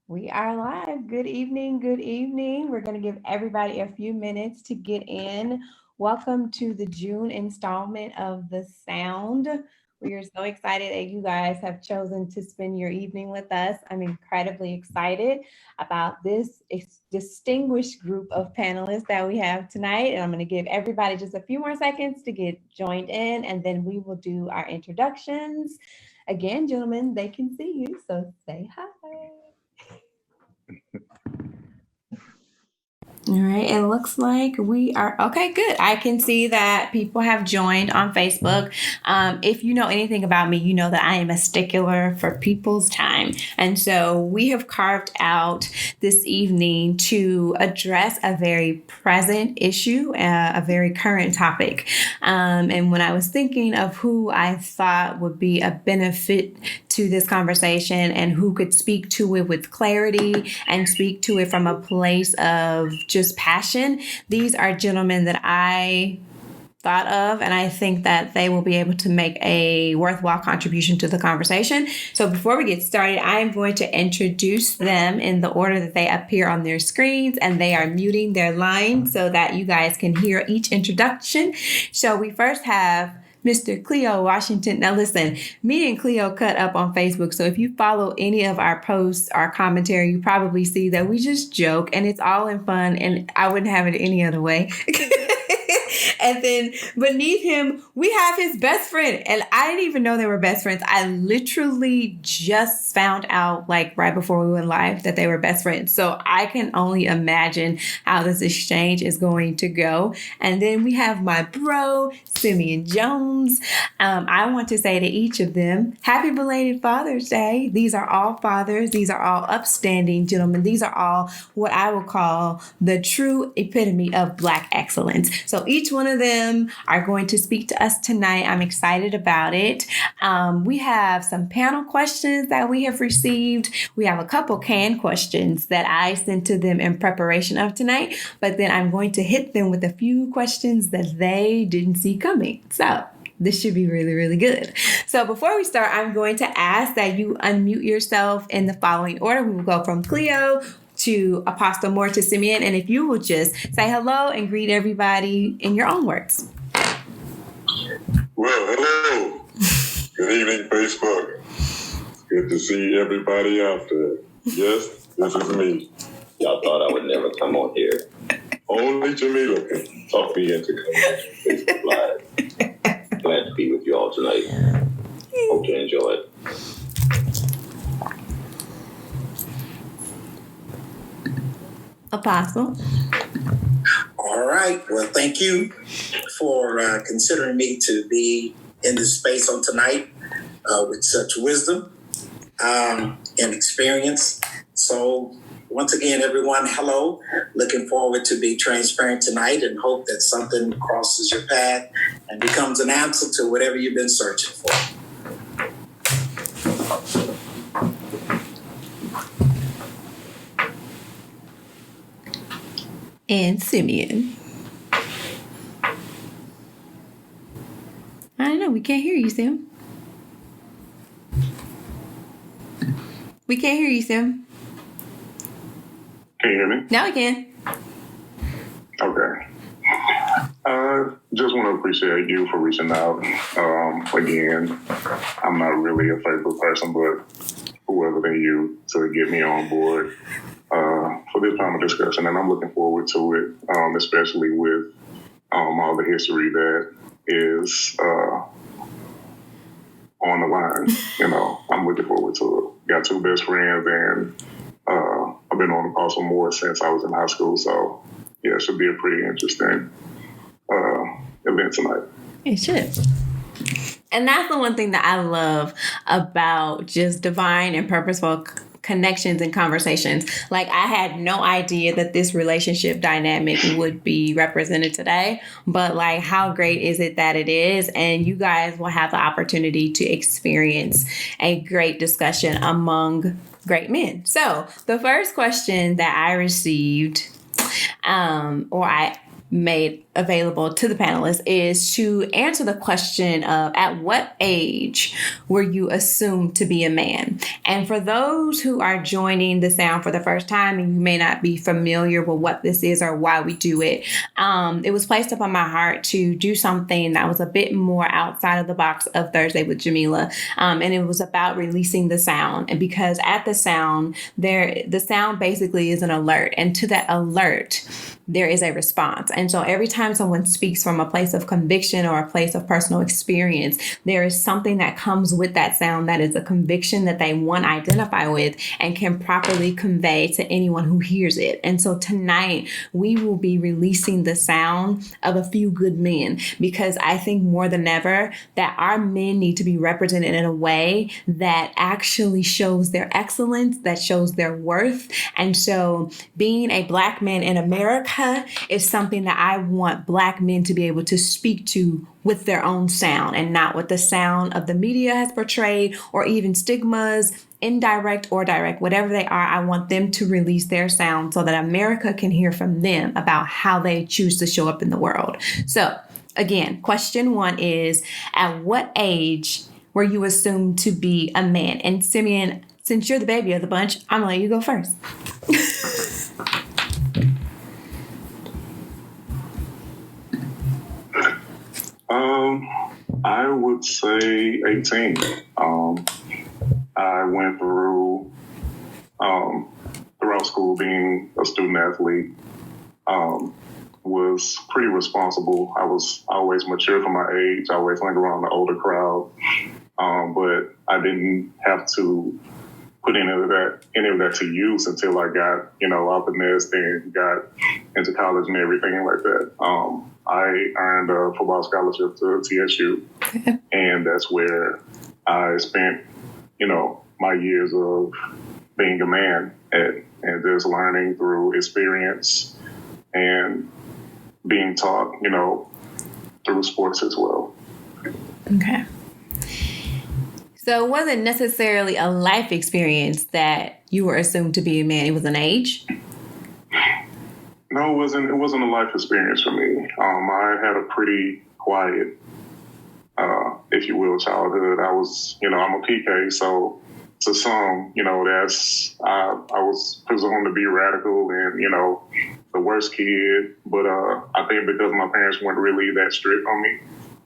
We are live. Good evening. Good evening. We're going to give everybody a few minutes to get in. Welcome to the June installment of The Sound. We are so excited that you guys have chosen to spend your evening with us. I'm incredibly excited about this distinguished group of panelists that we have tonight. And I'm going to give everybody just a few more seconds to get joined in, and then we will do our introductions. Again, gentlemen, they can see you, so say hi. All right, it looks like we are okay. Good. I can see that people have joined on Facebook. If you know anything about me, you know that I am a stickler for people's time. And so we have carved out this evening to address a very present issue, a very current topic. And when I was thinking of who I thought would be a benefit to this conversation and who could speak to it with clarity and speak to it from a place of just passion, these are gentlemen that I thought of, and I think that they will be able to make a worthwhile contribution to the conversation. So before we get started, I'm going to introduce them in the order that they appear on their screens, and they are muting their line so that you guys can hear each introduction. So we first have Mr. Cleo Washington. Now listen, me and Cleo cut up on Facebook. So if you follow any of our posts, our commentary, you probably see that we just joke and it's all in fun, and I wouldn't have it any other way. And then beneath him, we have his best friend. And I didn't even know they were best friends. I literally just found out like right before we went live that they were best friends. So I can only imagine how this exchange is going to go. And then we have my bro, Simeon Jones. I want to say to each of them, happy belated Father's Day. These are all fathers. These are all upstanding gentlemen. These are all what I will call the true epitome of Black excellence. So each one of them are going to speak to us tonight. I'm excited about it. We have some panel questions that we have received. We have a couple canned questions that I sent to them in preparation of tonight, but then I'm going to hit them with a few questions that they didn't see coming. So this should be really, really good. So before we start, I'm going to ask that you unmute yourself in the following order. We will go from Cleo to Apostle Moore to Simeon. And if you will just say hello and greet everybody in your own words. Well, hello. Good evening, Facebook. Good to see everybody out there. Yes, this is me. Y'all thought I would never come on here. Only Jamila can Talk me into coming on Facebook Live. Glad to be with you all tonight. Hope you enjoy it. Apostle. All right. Well, thank you for considering me to be in this space on tonight with such wisdom and experience. So once again, everyone, hello. Looking forward to be transparent tonight and hope that something crosses your path and becomes an answer to whatever you've been searching for. And Simeon. I don't know. We can't hear you, Sim. We can't hear you, Sim. Can you hear me? Now we can. Okay. Just want to appreciate you for reaching out. Again, I'm not really a Facebook person, but whoever than you to get me on board for this time of discussion, and I'm looking forward to it, especially with all the history that is on the line. You know, I'm looking forward to it. Got two best friends, and I've been on Apostle Moore since I was in high school, so yeah, it should be a pretty interesting event tonight. It should. And that's the one thing that I love about just divine and purposeful connections and conversations. Like, I had no idea that this relationship dynamic would be represented today, but like, how great is it that it is? And you guys will have the opportunity to experience a great discussion among great men. So the first question that I received, or I made available to the panelists is to answer the question of at what age were you assumed to be a man? And for those who are joining the sound for the first time and you may not be familiar with what this is or why we do it, it was placed upon my heart to do something that was a bit more outside of the box of Thursday with Jamila. And it was about releasing the sound. And because at the sound, the sound basically is an alert. And to that alert, there is a response. And so every time someone speaks from a place of conviction or a place of personal experience, there is something that comes with that sound that is a conviction that they want to identify with and can properly convey to anyone who hears it. And so tonight we will be releasing the sound of a few good men, because I think more than ever that our men need to be represented in a way that actually shows their excellence, that shows their worth. And so being a Black man in America is something that I want Black men to be able to speak to with their own sound and not what the sound of the media has portrayed or even stigmas, indirect or direct, whatever they are. I want them to release their sound so that America can hear from them about how they choose to show up in the world. So again, question 1 is, at what age were you assumed to be a man? And Simeon, since you're the baby of the bunch, I'm gonna let you go first. I would say 18. I went through throughout school being a student athlete. Was pretty responsible. I was always mature for my age. I always hung around the older crowd, but I didn't have to put any of that to use until I got out the nest and got into college and everything like that. I earned a football scholarship to TSU, and that's where I spent my years of being a man and just learning through experience and being taught, through sports as well. Okay. So it wasn't necessarily a life experience that you were assumed to be a man. It was an age? No, it wasn't a life experience for me. I had a pretty quiet, if you will, childhood. I was, I'm a PK, so to some, I was presumed to be radical and, the worst kid. But I think because my parents weren't really that strict on me,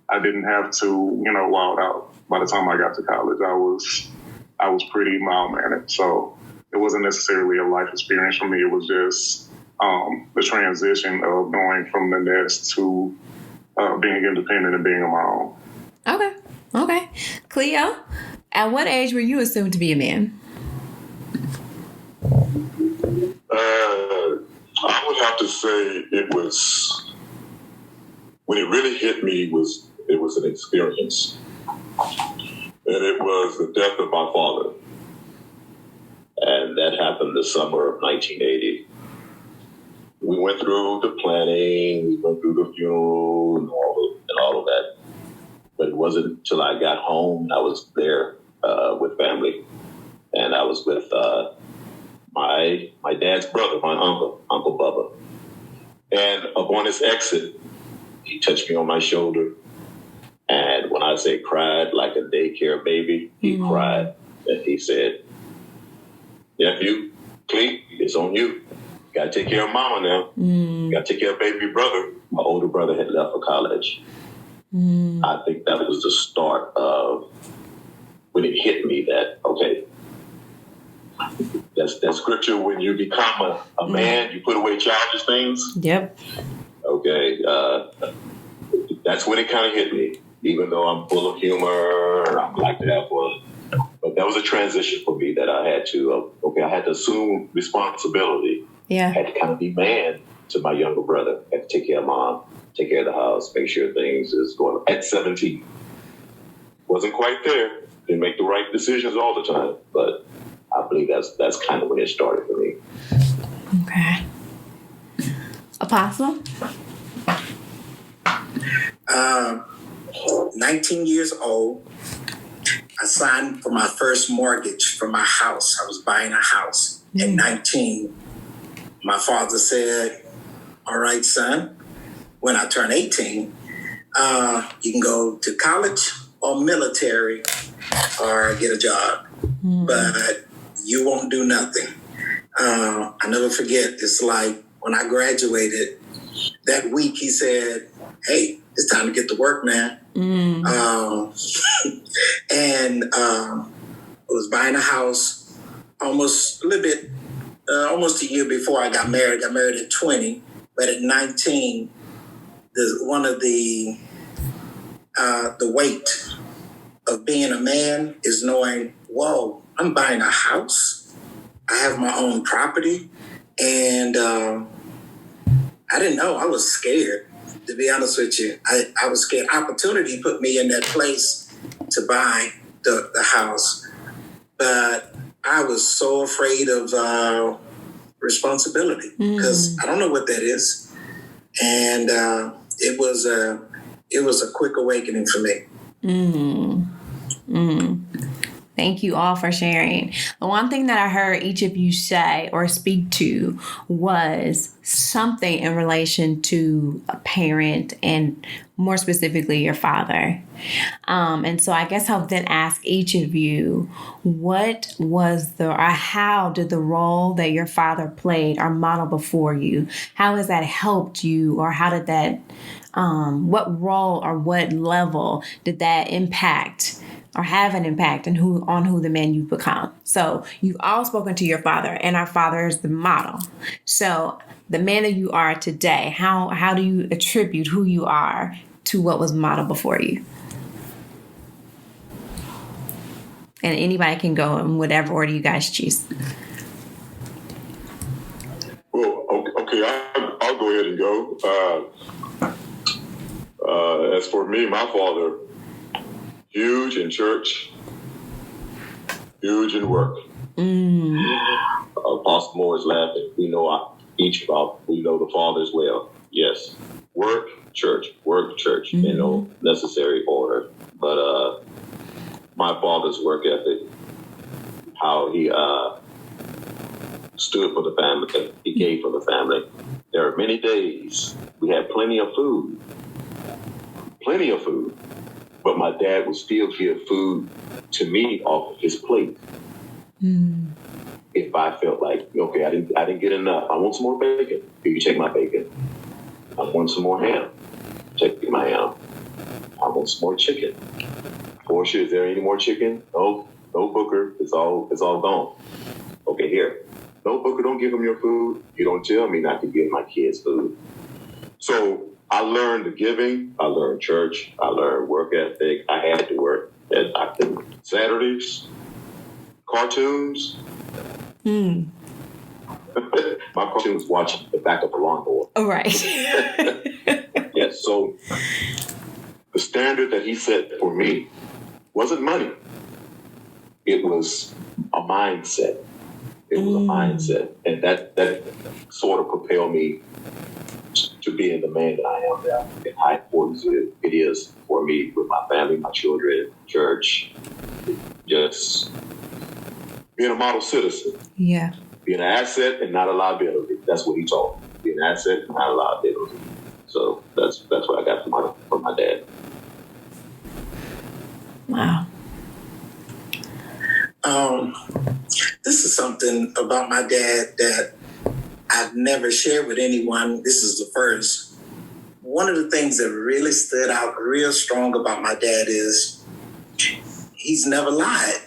I didn't have to, wild out. By the time I got to college, I was pretty mild-mannered. So it wasn't necessarily a life experience for me. It was just the transition of going from the nest to being independent and being on my own. Okay. Cleo, at what age were you assumed to be a man? I would have to say it was, when it really hit me, it was an experience. And it was the death of my father. And that happened the summer of 1980. We went through the planning, we went through the funeral and all of that. But it wasn't until I got home and I was there with family. And I was with my dad's brother, my Uncle Bubba. And upon his exit, he touched me on my shoulder. And when I say cried like a daycare baby, he cried. And he said, "Nephew, Clete, it's on you. You got to take care of mama now. You got to take care of baby brother." My older brother had left for college. I think that was the start of when it hit me that, okay, that's scripture. When you become a man, you put away childish things. Yep. Okay. That's when it kind of hit me, even though I'm full of humor and I like to have fun. But that was a transition for me that I had to, I had to assume responsibility. Yeah. I had to kind of be man to my younger brother. I had to take care of mom, take care of the house, make sure things is going at 17. Wasn't quite there. Didn't make the right decisions all the time, but I believe that's kind of when it started for me. Okay. Apostle? 19 years old. I signed for my first mortgage for my house. I was buying a house at 19. My father said, "All right, son, when I turn 18, you can go to college or military or get a job, but you won't do nothing. I never forget, it's like when I graduated, that week he said, hey, it's time to get to work, man. And I was buying a house almost a little bit, almost a year before I got married. I got married at 20, but at 19, one of the weight of being a man is knowing, whoa, I'm buying a house. I have my own property. And I didn't know. I was scared, to be honest with you. I was scared. Opportunity put me in that place to buy the house. But I was so afraid of responsibility because I don't know what that is. And it was a quick awakening for me. Thank you all for sharing. The one thing that I heard each of you say or speak to was something in relation to a parent and more specifically your father. And so I guess I'll then ask each of you, what was how did the role that your father played or modeled before you, how has that helped you, or how did that, what role or what level did that impact or have an impact on who the man you've become? So you've all spoken to your father, and our father is the model. So the man that you are today, how do you attribute who you are to what was modeled before you? And anybody can go in whatever order you guys choose. Well, okay, I'll go ahead and go. As for me, my father, huge in church, huge in work. Apostle Moore is laughing. We know the Father as well. Yes, work, church, in no necessary order. But my father's work ethic, how he stood for the family, he gave for the family. There are many days we had plenty of food, but my dad would still give food to me off of his plate. If I felt like, okay, I didn't get enough. I want some more bacon. You take my bacon. I want some more ham. Take my ham. I want some more chicken. Portia, is there any more chicken? No, Booker. It's all gone. Okay, here. No, Booker, don't give him your food. You don't tell me not to give my kids food. So I learned the giving. I learned church. I learned work ethic. I had to work. Saturdays, cartoons. My cartoon was watching the back of a lawnmower. Oh, right. Yes. So the standard that he set for me wasn't money. It was a mindset. And that sort of propelled me to being the man that I am now, and how important it is for me with my family, my children, church, just being a model citizen. Yeah. Being an asset and not a liability. That's what he taught me. Being an asset and not a liability. So that's what I got from my dad. Wow. This is something about my dad that I've never shared with anyone. This is the first. One of the things that really stood out real strong about my dad is he's never lied.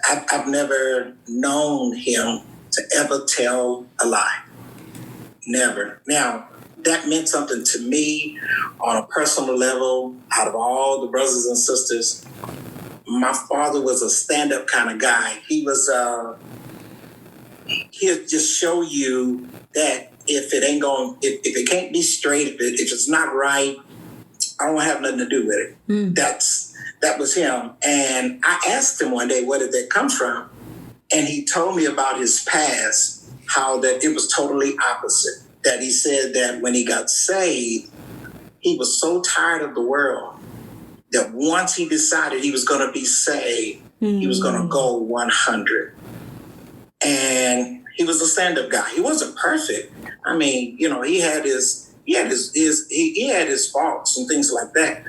I've never known him to ever tell a lie. Never. Now, that meant something to me on a personal level. Out of all the brothers and sisters, my father was a stand-up kind of guy. He was, he'll just show you that if it can't be straight, if it's not right, I don't have nothing to do with it. That was him. And I asked him one day, where did that come from? And he told me about his past, how that it was totally opposite. That he said that when he got saved, he was so tired of the world that once he decided he was going to be saved, he was going to go 100. And he was a stand-up guy. He wasn't perfect. I mean, he had his he had his faults and things like that.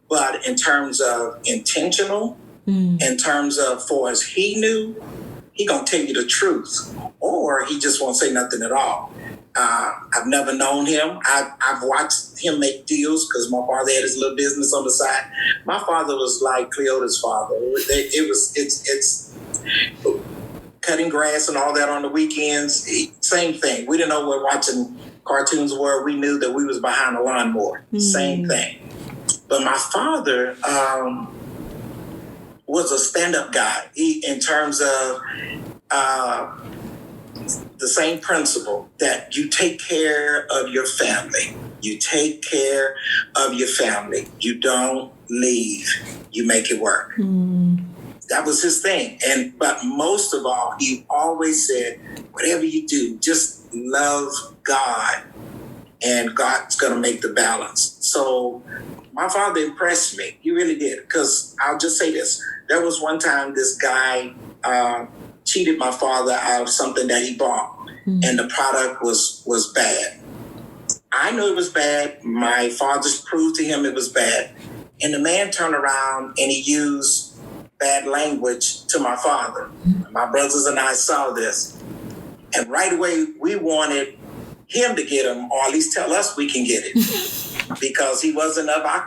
But in terms of intentional, in terms of for as he knew, he gonna tell you the truth, or he just won't say nothing at all. I've never known him. I've watched him make deals because my father had his little business on the side. My father was like Cleota's father. It's cutting grass and all that on the weekends. Same thing. We didn't know what watching cartoons were. We knew that we was behind a lawnmower. Same thing. But my father was a stand-up guy. In terms of the same principle that you take care of your family. You take care of your family. You don't leave. You make it work. That was his thing. But most of all, he always said, whatever you do, just love God, and God's going to make the balance. So my father impressed me. He really did. Because I'll just say this. There was one time this guy cheated my father out of something that he bought, and the product was bad. I knew it was bad. My father proved to him it was bad. And the man turned around and he used bad language to my father. My brothers and I saw this. And right away, we wanted him to get him, or at least tell us we can get it. Because he wasn't of our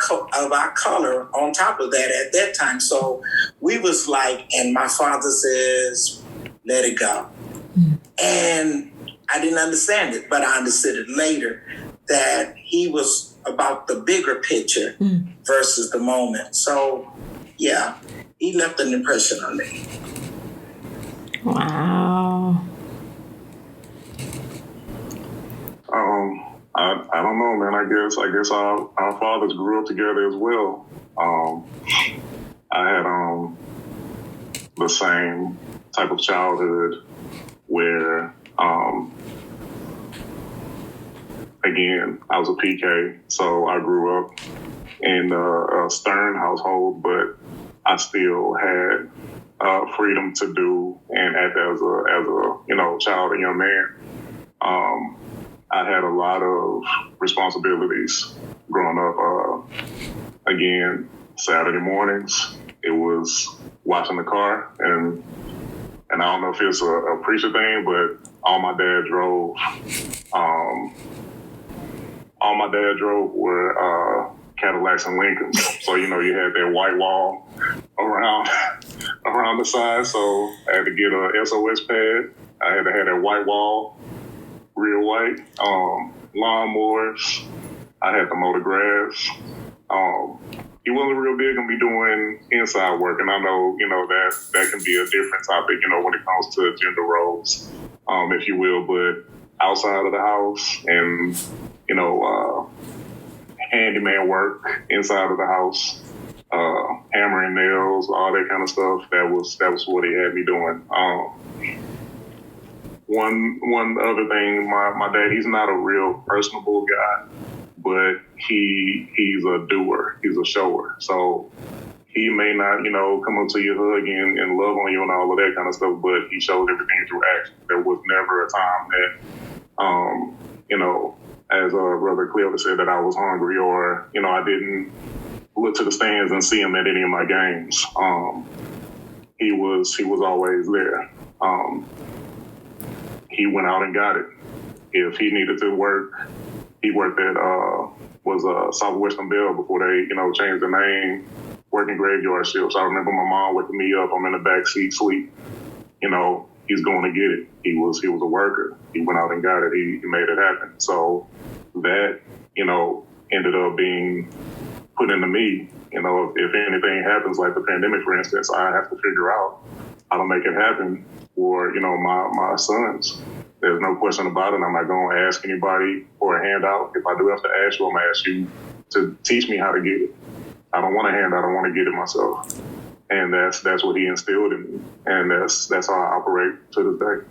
color on top of that at that time. So we was like, and my father says, let it go. And I didn't understand it, but I understood it later, that he was about the bigger picture versus the moment. So, yeah, he left an impression on me. Wow. I don't know, man. I guess our fathers grew up together as well. I had the same type of childhood where, again, I was a PK, so I grew up in a stern household, but I still had freedom to do and act as a child and young man. I had a lot of responsibilities growing up. Again, Saturday mornings, it was washing the car, and I don't know if it's a preacher thing, but all my dad drove were Cadillacs and Lincolns. So, you had that white wall around the side. So I had to get a SOS pad. I had to have that white wall, real white. Lawnmowers. I had to mow the grass. He wasn't real big on me doing inside work, and I know, that can be a different topic, when it comes to gender roles, if you will. But outside of the house and, handyman work inside of the house, hammering nails, all that kind of stuff, that was what he had me doing. One other thing, my dad, he's not a real personable guy, but he's a doer. He's a shower. So he may not, come up to you, hug you and love on you and all of that kind of stuff, but he showed everything through action. There was never a time that, as Brother Cleola said, that I was hungry or, I didn't look to the stands and see him at any of my games. He was always there. He went out and got it. If he needed to work, he worked at Southwestern Bell before they, changed the name, working graveyard shifts. I remember my mom waking me up. I'm in the back seat, sleep. He's going to get it. He was a worker. He went out and got it. He made it happen. So that, ended up being put into me. If anything happens, like the pandemic, for instance, I have to figure out how to make it happen for, my sons. There's no question about it. I'm not going to ask anybody for a handout. If I do have to ask you, I'm going to ask you to teach me how to get it. I don't want a handout. I want to get it myself. And that's what he instilled in me. And that's how I operate to this day.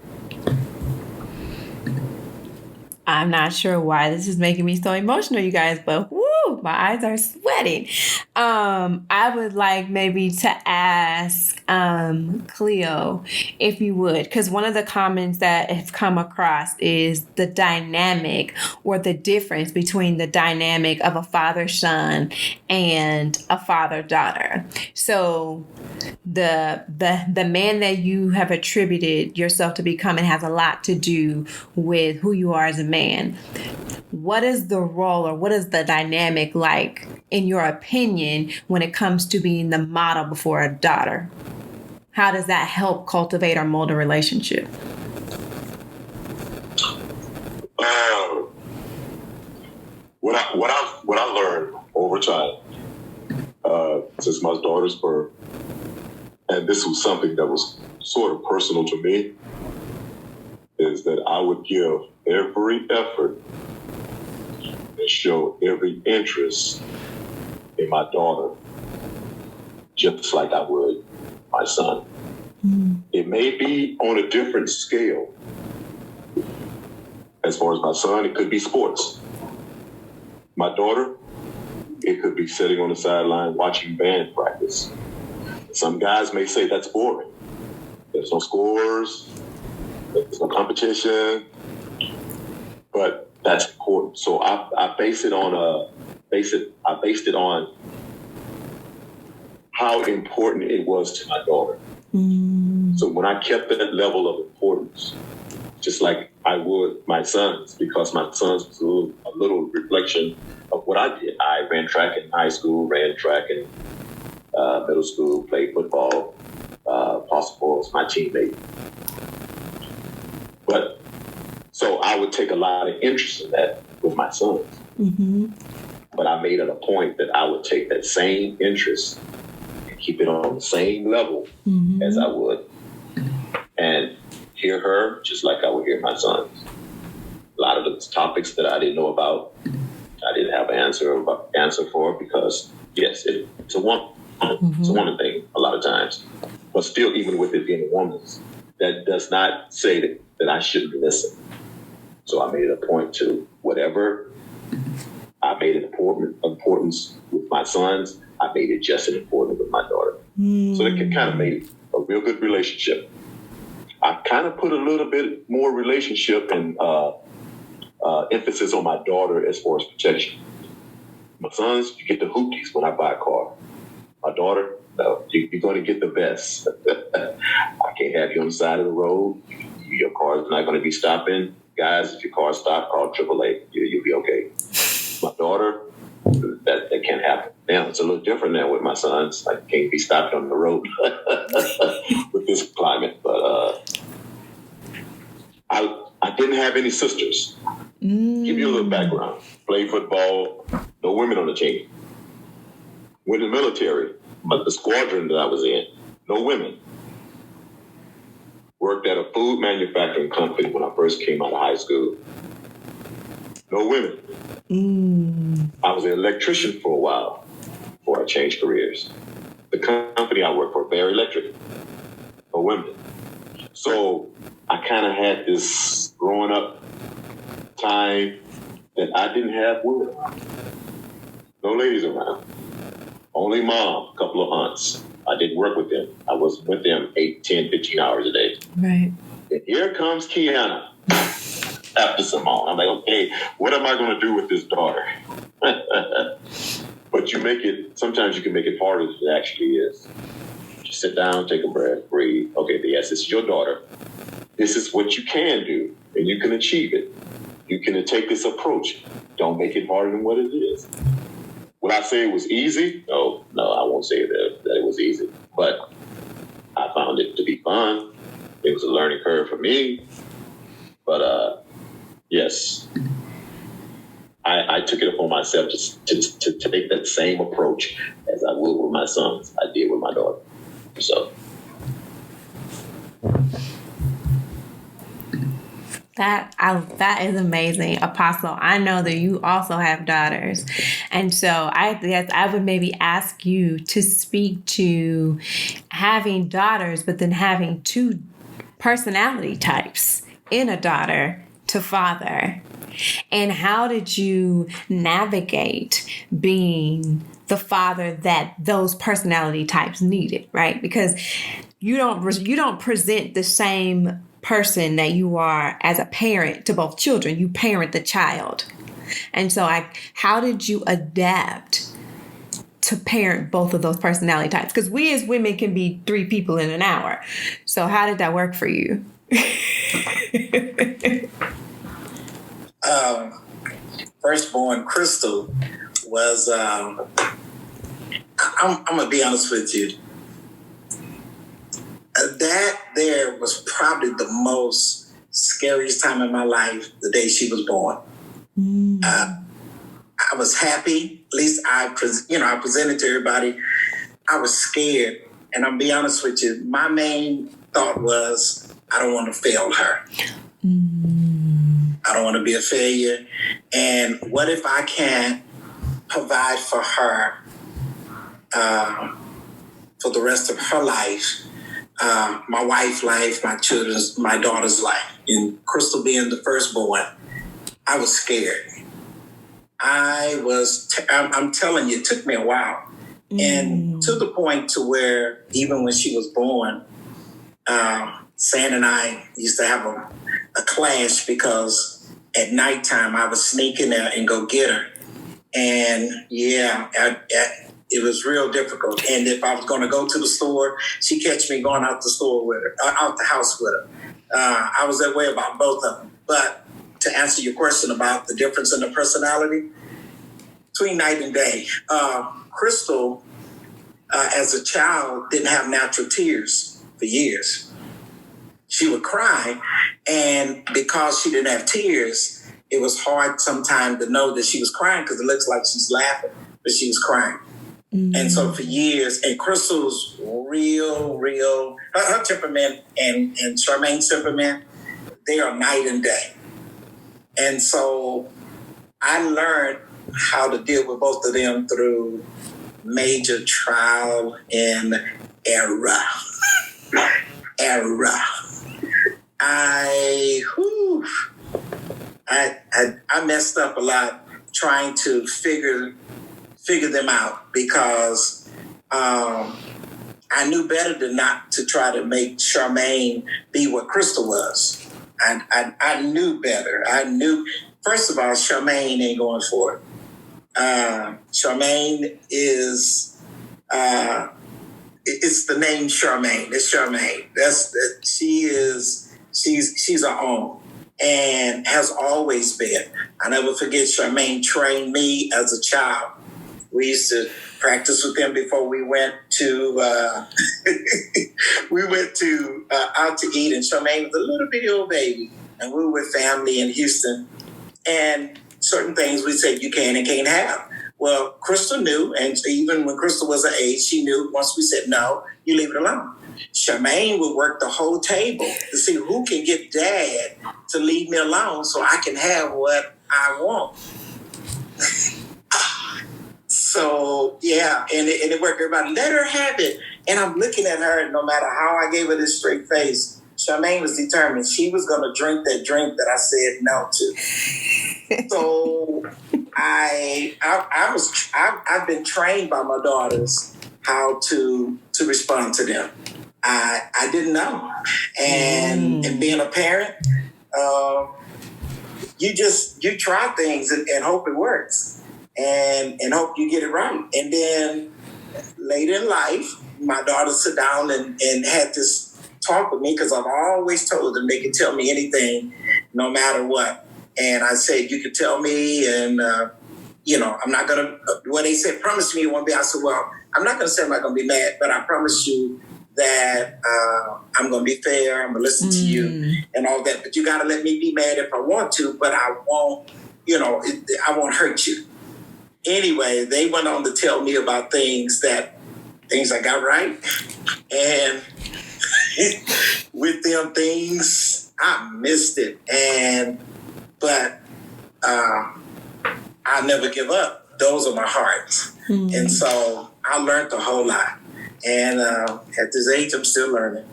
I'm not sure why this is making me so emotional, you guys, but woo! Woo, my eyes are sweating. I would like maybe to ask Cleo, if you would, because one of the comments that have come across is the dynamic or the difference between the dynamic of a father-son and a father-daughter. So the man that you have attributed yourself to becoming has a lot to do with who you are as a man. What is the role or what is the dynamic like, in your opinion, when it comes to being the model before a daughter? How does that help cultivate or mold a relationship? What I learned over time, since my daughter's birth, and this was something that was sort of personal to me, is that I would give every effort and show every interest in my daughter, just like I would my son. It may be on a different scale. As far as my son, it could be sports. My daughter, it could be sitting on the sideline watching band practice. Some guys may say that's boring. There's no scores, there's no competition, but that's important. So I based it on how important it was to my daughter. So when I kept that level of importance, just like I would my sons, because my sons was a little reflection of what I did. I ran track in high school, ran track in middle school, played football. Possible was my teammate. But so I would take a lot of interest in that with my sons. But I made it a point that I would take that same interest and keep it on the same level as I would, and hear her just like I would hear my sons. A lot of the topics that I didn't know about, I didn't have an answer for, because yes, it's a woman. It's a woman thing a lot of times. But still, even with it being a woman's, that does not say that I shouldn't listen. So I made it a point to whatever I made it importance with my sons, I made it just as important with my daughter. So it kind of made a real good relationship. I kind of put a little bit more relationship and emphasis on my daughter as far as protection. My sons, you get the hoopies when I buy a car. My daughter, no, you're going to get the best. I can't have you on the side of the road. Your car is not going to be stopping. Guys, if your car stops, call AAA. You'll be okay. My daughter, that can't happen. Now, it's a little different now with my sons. I can't be stopped on the road with this climate. But I didn't have any sisters. Give you a little background. Played football, no women on the team. Went in the military, but the squadron that I was in, no women. Worked at a food manufacturing company when I first came out of high school. No women. I was an electrician for a while before I changed careers. The company I worked for, Bear Electric, no women. So I kind of had this growing up time that I didn't have women around. No ladies around. Only mom, a couple of aunts. I didn't work with them. I was with them 8, 10, 15 hours a day. Right. And here comes Kiana after Simone. I'm like, okay, what am I going to do with this daughter? But sometimes you can make it harder than it actually is. Just sit down, take a breath, breathe. Okay, yes, this is your daughter. This is what you can do, and you can achieve it. You can take this approach. Don't make it harder than what it is. Would I say it was easy? No, I won't say that it was easy. But I found it to be fun. It was a learning curve for me. But yes, I took it upon myself to take that same approach as I would with my sons, I did with my daughter. So. That is amazing, Apostle. I know that you also have daughters. And so I guess I would maybe ask you to speak to having daughters, but then having two personality types in a daughter to father. And how did you navigate being the father that those personality types needed, right? Because you don't present the same person that you are as a parent to both children. You parent the child. And so how did you adapt to parent both of those personality types? Because we as women can be 3 people in an hour. So how did that work for you? Firstborn Crystal was, I'm going to be honest with you. That there was probably the most scariest time in my life, the day she was born. I was happy. At least I presented to everybody. I was scared. And I'm be honest with you, my main thought was, I don't want to fail her. I don't want to be a failure. And what if I can't provide for her for the rest of her life, my wife's life, my daughter's life. And Crystal being the firstborn, I was scared. I'm telling you, it took me a while. And to the point to where even when she was born, San and I used to have a clash because at nighttime I was sneaking there and go get her. And it was real difficult. And if I was going to go to the store, she'd catch me going out the store with her, out the house with her. I was that way about both of them. But to answer your question about the difference in the personality, between night and day, Crystal, as a child, didn't have natural tears for years. She would cry, and because she didn't have tears, it was hard sometimes to know that she was crying because it looks like she's laughing, but she was crying. And so for years, and Crystal's real, her temperament and Charmaine's temperament, they are night and day. And so I learned how to deal with both of them through major trial and error. I messed up a lot trying to figure them out because I knew better than not to try to make Charmaine be what Crystal was. I knew better. I knew, first of all, Charmaine ain't going for it. Charmaine is, it's the name Charmaine. It's Charmaine. She's her own and has always been. I never forget Charmaine trained me as a child. We used to practice with them before we went to out to eat, and Charmaine was a little bitty old baby, and we were with family in Houston, and certain things we said you can and can't have. Well, Crystal knew, and even when Crystal was her age, she knew once we said no, you leave it alone. Charmaine would work the whole table to see who can get Dad to leave me alone so I can have what I want. So, yeah, and it worked. Everybody, let her have it. And I'm looking at her, and no matter how I gave her this straight face, Charmaine was determined she was going to drink that drink that I said no to. So I've been trained by my daughters how to respond to them. I didn't know. And being a parent, you try things and hope it works. And hope you get it right. And then later in life, my daughter sit down and had this talk with me because I've always told them they can tell me anything, no matter what. And I said, you can tell me, and I'm not gonna. When they said, promise me you won't be, I said, well, I'm not gonna say I'm not gonna be mad, but I promise you that I'm gonna be fair. I'm gonna listen to you and all that. But you gotta let me be mad if I want to, but I won't. I won't hurt you. Anyway, they went on to tell me about things I got right. And with them things, I missed it. But I never give up. Those are my hearts. And so I learned a whole lot. And at this age, I'm still learning.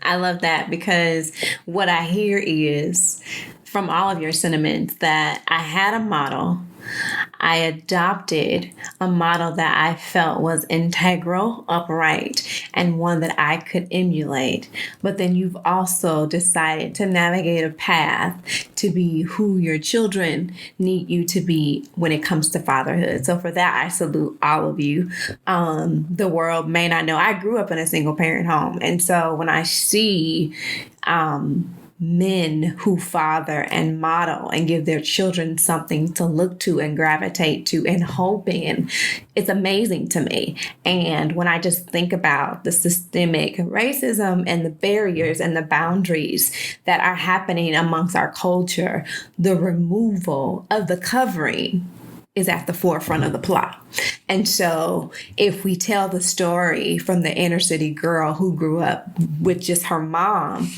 I love that, because what I hear is from all of your sentiments that I had a model. I adopted a model that I felt was integral, upright, and one that I could emulate. But then you've also decided to navigate a path to be who your children need you to be when it comes to fatherhood. So for that, I salute all of you. The world may not know, I grew up in a single parent home. And so when I see men who father and model and give their children something to look to and gravitate to and hope in, it's amazing to me. And when I just think about the systemic racism and the barriers and the boundaries that are happening amongst our culture, the removal of the covering is at the forefront of the plot. And so if we tell the story from the inner city girl who grew up with just her mom,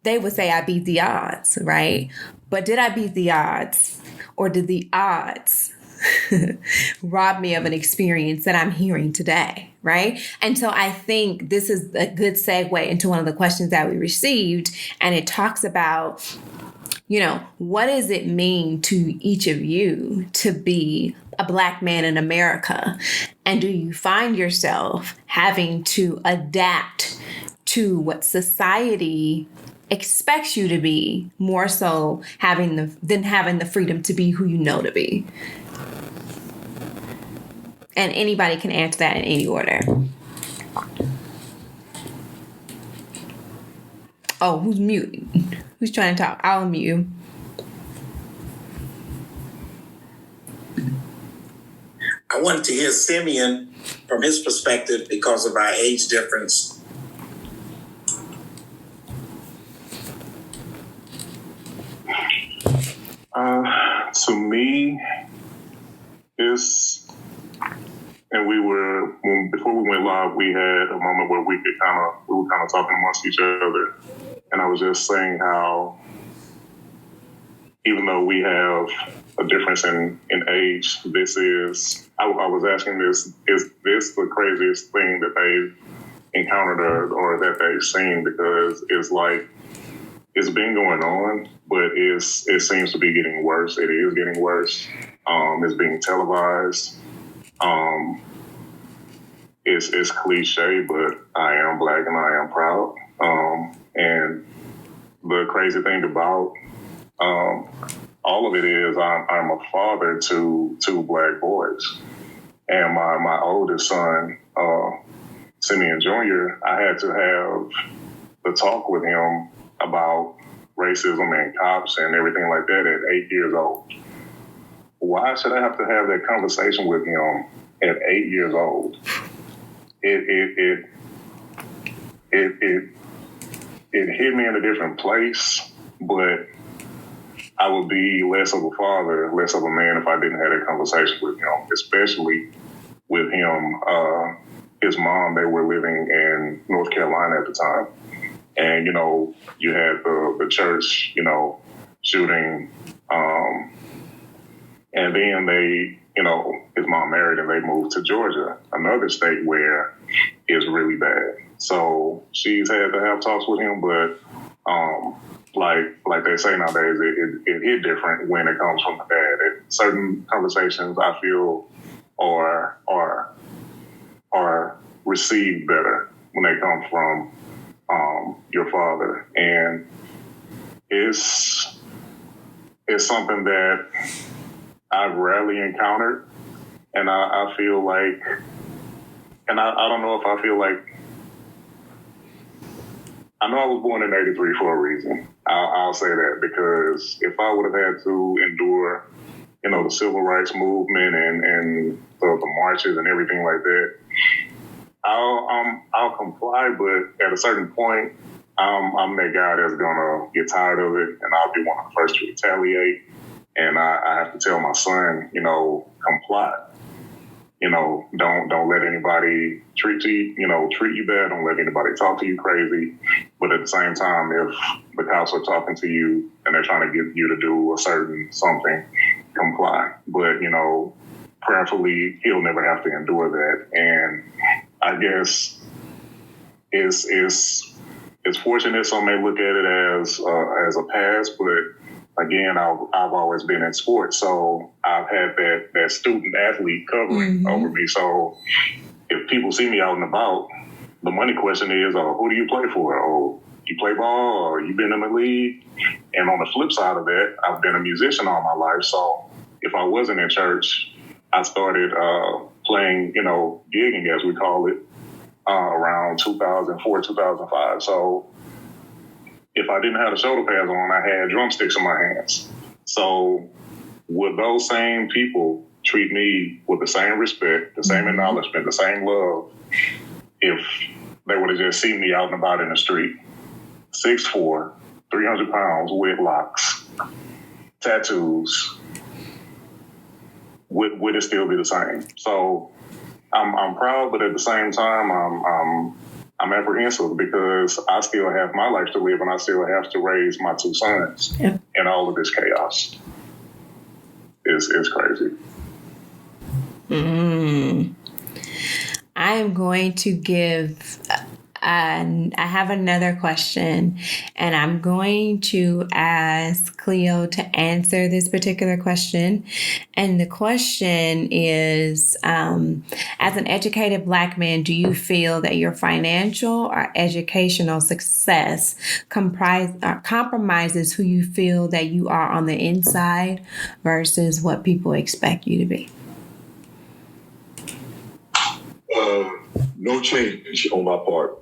they would say, I beat the odds, right? But did I beat the odds, or did the odds rob me of an experience that I'm hearing today, right? And so I think this is a good segue into one of the questions that we received, and it talks about, what does it mean to each of you to be a Black man in America? And do you find yourself having to adapt to what society expects you to be, more so than having the freedom to be who you know to be? And anybody can answer that in any order. Oh, who's mute? Who's trying to talk? I'll mute you. I wanted to hear Simeon from his perspective because of our age difference. To me, before we went live, we had a moment where we were kind of talking amongst each other, and I was just saying how, even though we have a difference in age, I was asking this, is this the craziest thing that they've encountered or that they've seen? Because it's like, it's been going on, but it seems to be getting worse. It is getting worse. It's being televised. It's cliche, but I am Black and I am proud. And the crazy thing about all of it is I'm a father to two Black boys. And my oldest son, Simeon Jr., I had to have the talk with him about racism and cops and everything like that at 8 years old. Why should I have to have that conversation with him at 8 years old? It hit me in a different place, but I would be less of a father, less of a man if I didn't have that conversation with him, especially with him. His mom, they were living in North Carolina at the time. And, you had the church, shooting. And then his mom married and they moved to Georgia, another state where it's really bad. So she's had to have talks with him, but like they say nowadays, it hit different when it comes from the dad. Certain conversations I feel are received better when they come from your father, and it's something that I've rarely encountered, and I feel like, and I don't know if I feel like, I know I was born in '83 for a reason. I'll say that, because if I would have had to endure, the civil rights movement and the marches and everything like that, I'll comply, but at a certain point, I'm that guy that's gonna get tired of it, and I'll be one of the first to retaliate. And I have to tell my son, comply. Don't let anybody treat you bad. Don't let anybody talk to you crazy. But at the same time, if the cops are talking to you and they're trying to get you to do a certain something, comply. But prayerfully, he'll never have to endure that. And I guess it's It's fortunate. Some may look at it as a pass, but again, I've always been in sports, so I've had that student athlete covering over me. So if people see me out and about, the money question is, who do you play for? Oh, you play ball, or you been in the league? And on the flip side of that, I've been a musician all my life. So if I wasn't in church, I started playing, gigging, as we call it, around 2004, 2005. So if I didn't have the shoulder pads on, I had drumsticks in my hands. So would those same people treat me with the same respect, the same acknowledgement, the same love, if they would have just seen me out and about in the street? 6'4", 300 pounds, with locks, tattoos. Would it still be the same? So I'm proud, but at the same time, I'm apprehensive because I still have my life to live, and I still have to raise my two sons in all of this chaos. It's crazy. I am going to give. I have another question, and I'm going to ask Cleo to answer this particular question. And the question is, as an educated Black man, do you feel that your financial or educational success compromises who you feel that you are on the inside versus what people expect you to be? No change on my part.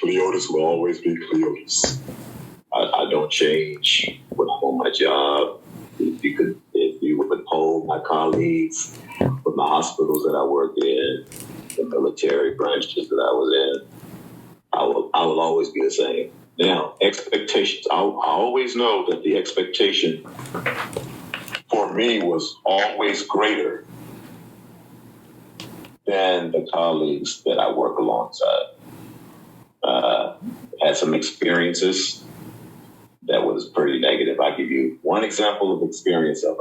Cleotis will always be Cleotis. I don't change when I'm on my job. If you would poll my colleagues from the hospitals that I work in, the military branches that I was in, I will always be the same. Now, expectations. I always know that the expectation for me was always greater than the colleagues that I work alongside. Had some experiences that was pretty negative. I'll give you one example of experience of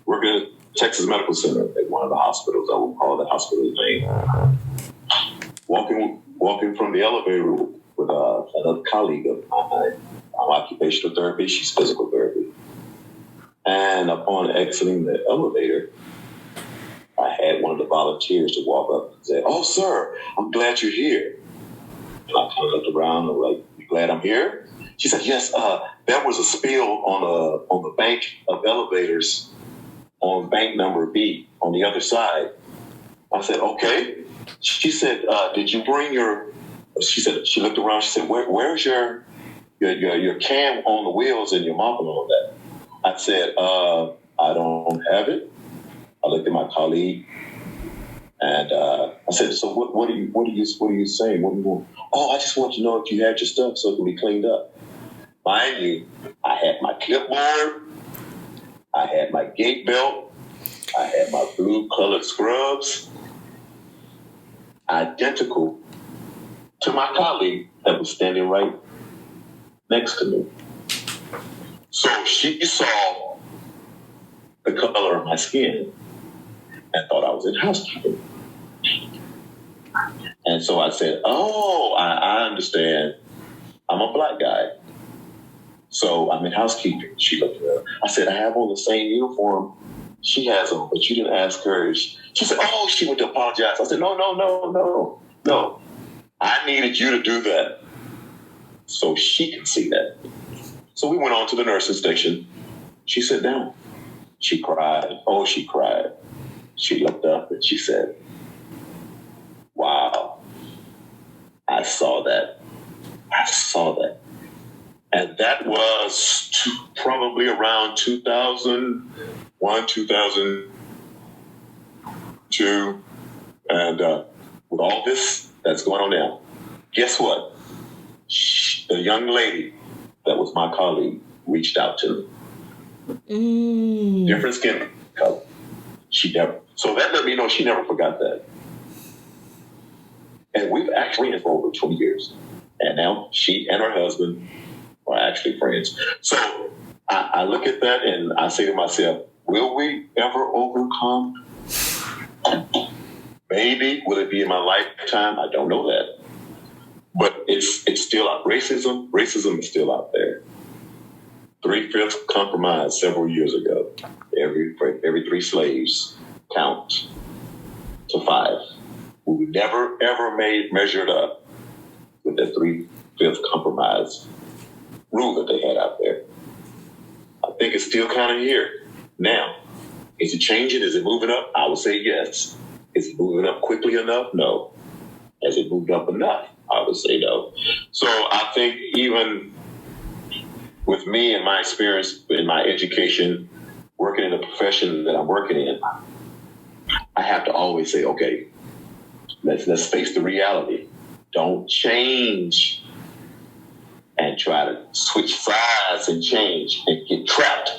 working at Texas Medical Center at one of the hospitals. I won't call the hospital's name. Walking from the elevator with another colleague of mine. I'm occupational therapy. She's physical therapy. And upon exiting the elevator, I had one of the volunteers to walk up and say, "Oh, sir, I'm glad you're here." And I kind of looked around and was like, "You glad I'm here?" She said, "Yes, there was a spill on the bank of elevators on bank number B on the other side." I said, "Okay." She said, "Did you bring your?" She said, she looked around. She said, "Where's your cam on the wheels and your mop and all that?" I said, "I don't have it." I looked at my colleague, and I said, "So what are you saying? What do you want?" "Oh, I just want to know if you had your stuff so it can be cleaned up." Mind you, I had my clipboard, I had my gait belt, I had my blue colored scrubs, identical to my colleague that was standing right next to me. So she saw the color of my skin and thought I was in housekeeping. And so I said, "Oh, I understand. I'm a Black guy. So I'm in housekeeping." She looked at her. I said, "I have on the same uniform she has on, but you didn't ask her." She said, "Oh," she went to apologize. I said, No. I needed you to do that so she can see that." So we went on to the nursing station. She sat down. She cried. Oh, she cried. She looked up and she said, "Wow, I saw that. And that was probably around 2001, 2002. And with all this that's going on now, guess what? The young lady that was my colleague reached out to me. Different skin color. So that let me know she never forgot that. And we've actually been for over 20 years. And now she and her husband are actually friends. So I look at that and I say to myself, will we ever overcome? Maybe. Will it be in my lifetime? I don't know that. But but it's still out. Racism is still out there. 3/5 compromise several years ago. Every 3 slaves count to 5. We never ever measured up with that 3/5 compromise rule that they had out there. I think it's still kind of here. Now, is it changing? Is it moving up? I would say yes. Is it moving up quickly enough? No. Has it moved up enough? I would say no. So I think even with me and my experience in my education, working in the profession that I'm working in, I have to always say, okay, let's face the reality. Don't change and try to switch sides and change and get trapped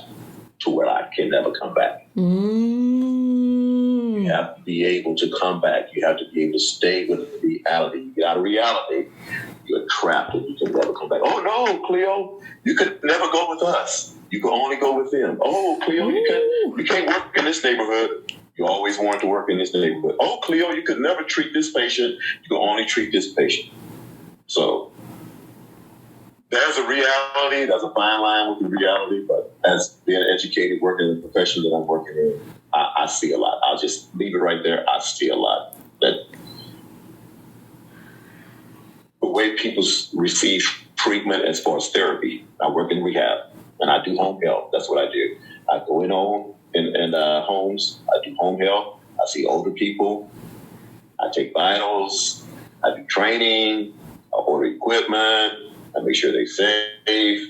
to where I can never come back. You have to be able to come back. You have to be able to stay with reality. You get out of reality, you're trapped and you can never come back. Oh no, Cleo, you could never go with us. You can only go with them. Oh, Cleo, you can't work in this neighborhood. You always wanted to work in this neighborhood. Oh, Cleo, you could never treat this patient. You can only treat this patient. So there's a reality. There's a fine line with the reality. But as being educated, working in the profession that I'm working in, I see a lot. I'll just leave it right there. I see a lot. That the way people receive treatment as far as therapy. I work in rehab and I do home health. That's what I do. I go in homes. I do home health. I see older people. I take vitals. I do training. I order equipment. I make sure they're safe.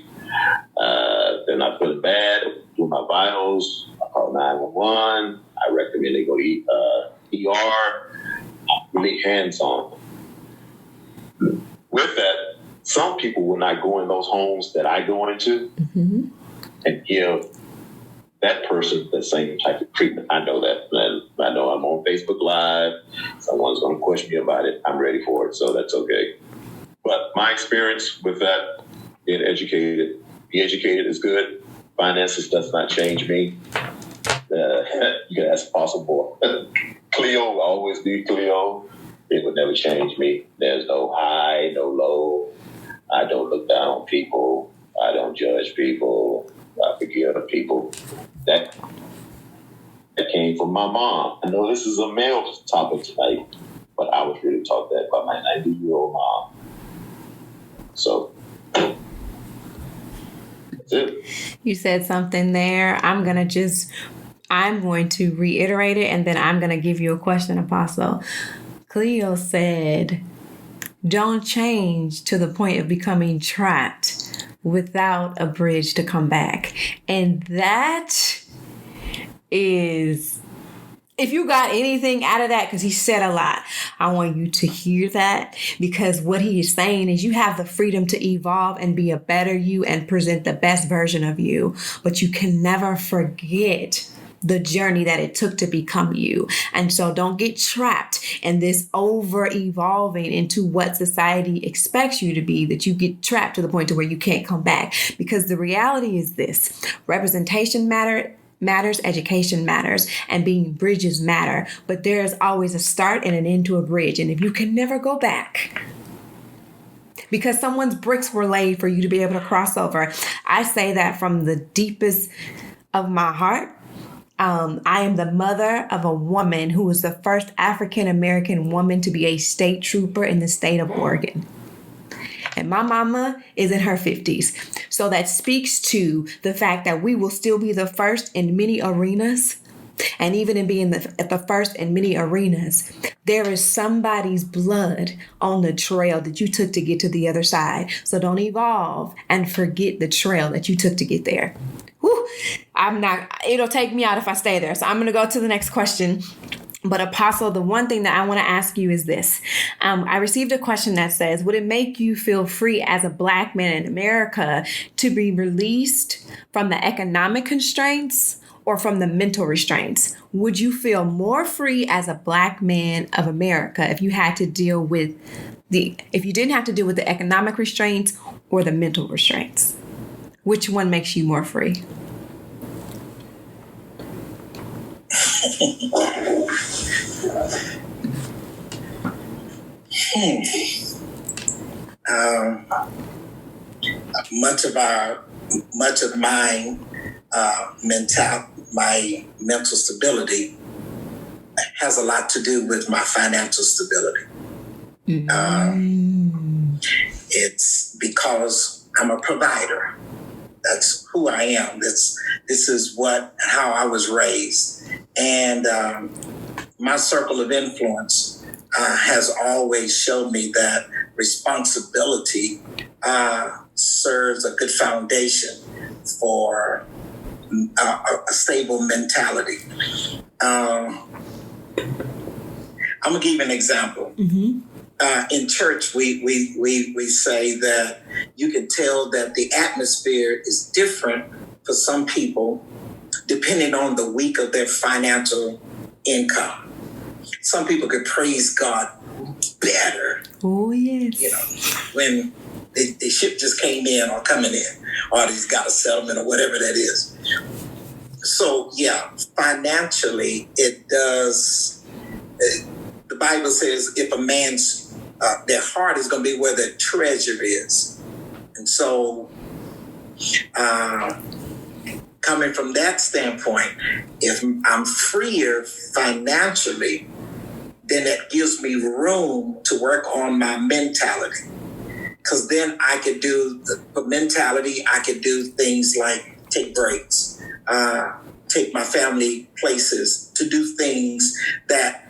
They're not feeling bad. I do my vitals. I call 911. I recommend they go to ER. Really hands-on. With that, some people will not go in those homes that I go into and give that person the same type of treatment. I know that. And I know I'm on Facebook Live. Someone's going to question me about it. I'm ready for it, so that's okay. But my experience with that, being educated is good. Finances does not change me. You can ask possible. Cleo will always be Cleo. It would never change me. There's no high, no low. I don't look down on people. I don't judge people. I forgive people. That came from my mom. I know this is a male topic tonight, but I was really taught that by my 90-year-old mom. So that's it. You said something there. I'm going to reiterate it, and then I'm going to give you a question, Apostle. Cleo said, don't change to the point of becoming trapped without a bridge to come back. And that is, if you got anything out of that, because he said a lot, I want you to hear that, because what he is saying is you have the freedom to evolve and be a better you and present the best version of you, but you can never forget the journey that it took to become you. And so don't get trapped in this over evolving into what society expects you to be, that you get trapped to the point to where you can't come back. Because the reality is this: representation matters, education matters, and being bridges matter. But there's always a start and an end to a bridge. And if you can never go back, because someone's bricks were laid for you to be able to cross over, I say that from the deepest of my heart. I am the mother of a woman who was the first African-American woman to be a state trooper in the state of Oregon. And my mama is in her 50s. So that speaks to the fact that we will still be the first in many arenas. And even in being the first in many arenas, there is somebody's blood on the trail that you took to get to the other side. So don't evolve and forget the trail that you took to get there. Whew, it'll take me out if I stay there. So I'm going to go to the next question. But Apostle, the one thing that I want to ask you is this. I received a question that says, would it make you feel free as a Black man in America to be released from the economic constraints or from the mental restraints? Would you feel more free as a Black man of America if you had to deal with if you didn't have to deal with the economic restraints or the mental restraints? Which one makes you more free? Um, much of my my mental stability has a lot to do with my financial stability. It's because I'm a provider. That's who I am. This is how I was raised, and my circle of influence has always shown me that responsibility serves a good foundation for a stable mentality. I'm gonna give you an example. In church, we say that you can tell that the atmosphere is different for some people depending on the week of their financial income. Some people could praise God better. Oh, yes. You know, when the ship just came in or coming in, or he's got a settlement or whatever that is. So, yeah, financially, it does. The Bible says if a man's their heart is going to be where their treasure is. And so, coming from that standpoint, if I'm freer financially, then that gives me room to work on my mentality. Because then I could do the mentality, I could do things like take breaks, take my family places, to do things that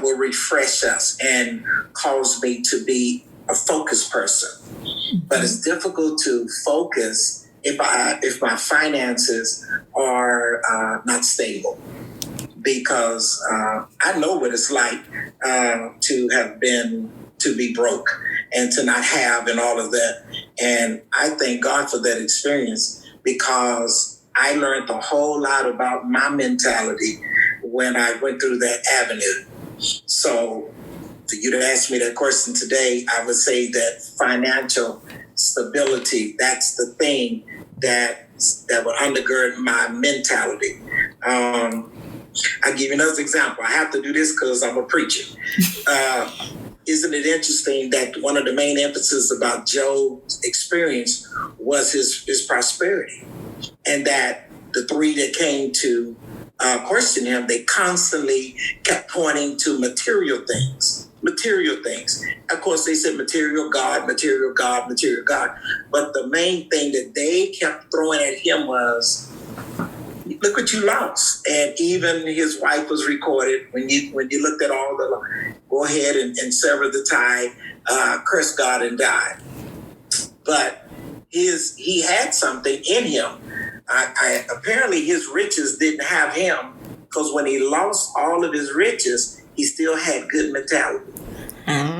will refresh us and cause me to be a focused person. But it's difficult to focus if my finances are not stable, because I know what it's like to be broke and to not have and all of that. And I thank God for that experience, because I learned a whole lot about my mentality when I went through that avenue. So for you to ask me that question today, I would say that financial stability, that's the thing that would undergird my mentality. I'll give you another example. I have to do this because I'm a preacher. Isn't it interesting that one of the main emphasis about Job's experience was his prosperity, and that the three that came to question him, they constantly kept pointing to material things. Of course, they said material God, material God, material God. But the main thing that they kept throwing at him was, look what you lost. And even his wife was recorded when you looked at all the, go ahead and sever the tie, curse God and die. But he had something in him. Apparently his riches didn't have him, because when he lost all of his riches, he still had good mentality.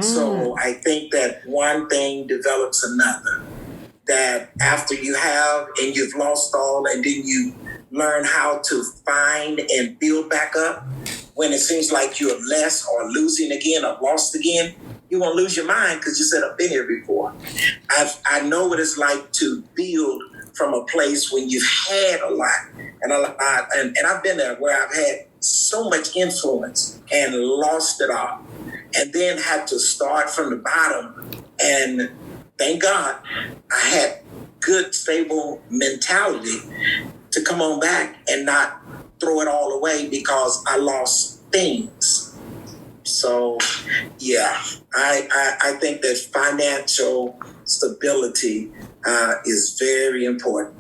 So I think that one thing develops another. That after you have and you've lost all, and then you learn how to find and build back up, when it seems like you're less or losing again or lost again, you won't lose your mind, because you said, I've been here before. I know what it's like to build from a place when you've had a lot. And I've been there where I've had so much influence and lost it all, and then had to start from the bottom. And thank God I had good, stable mentality to come on back and not throw it all away because I lost things. So, yeah, I think that financial stability is very important.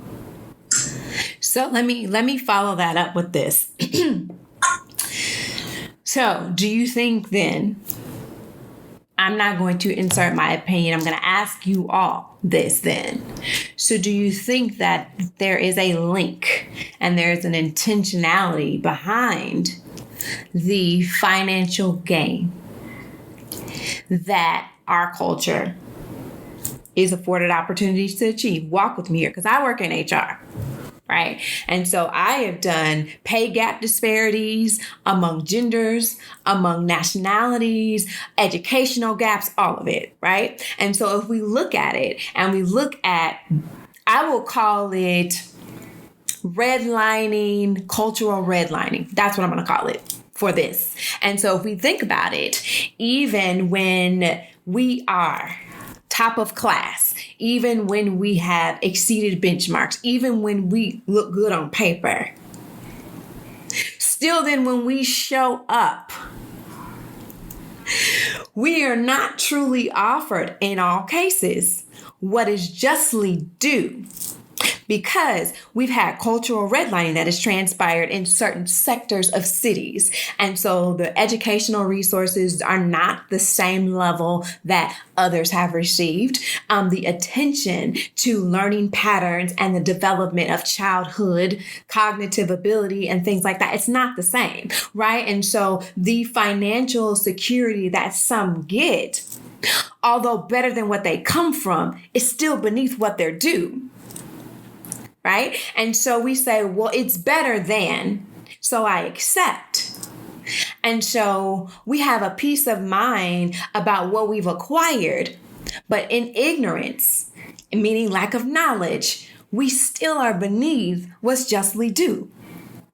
So let me follow that up with this. So, do you think then, I'm not going to insert my opinion, I'm going to ask you all this then. So do you think that there is a link and there's an intentionality behind the financial gain that our culture is afforded opportunities to achieve? Walk with me here, because I work in HR. Right. And so I have done pay gap disparities among genders, among nationalities, educational gaps, all of it. Right. And so if we look at it and we look at, I will call it redlining, cultural redlining. That's what I'm going to call it for this. And so if we think about it, even when we are top of class, even when we have exceeded benchmarks, even when we look good on paper. Still, then when we show up, we are not truly offered, in all cases, what is justly due, because we've had cultural redlining that has transpired in certain sectors of cities. And so the educational resources are not the same level that others have received. The attention to learning patterns and the development of childhood cognitive ability and things like that, it's not the same, right? And so the financial security that some get, although better than what they come from, is still beneath what they're due. Right? And so we say, well, it's better than, so I accept. And so we have a peace of mind about what we've acquired, but in ignorance, meaning lack of knowledge, we still are beneath what's justly due.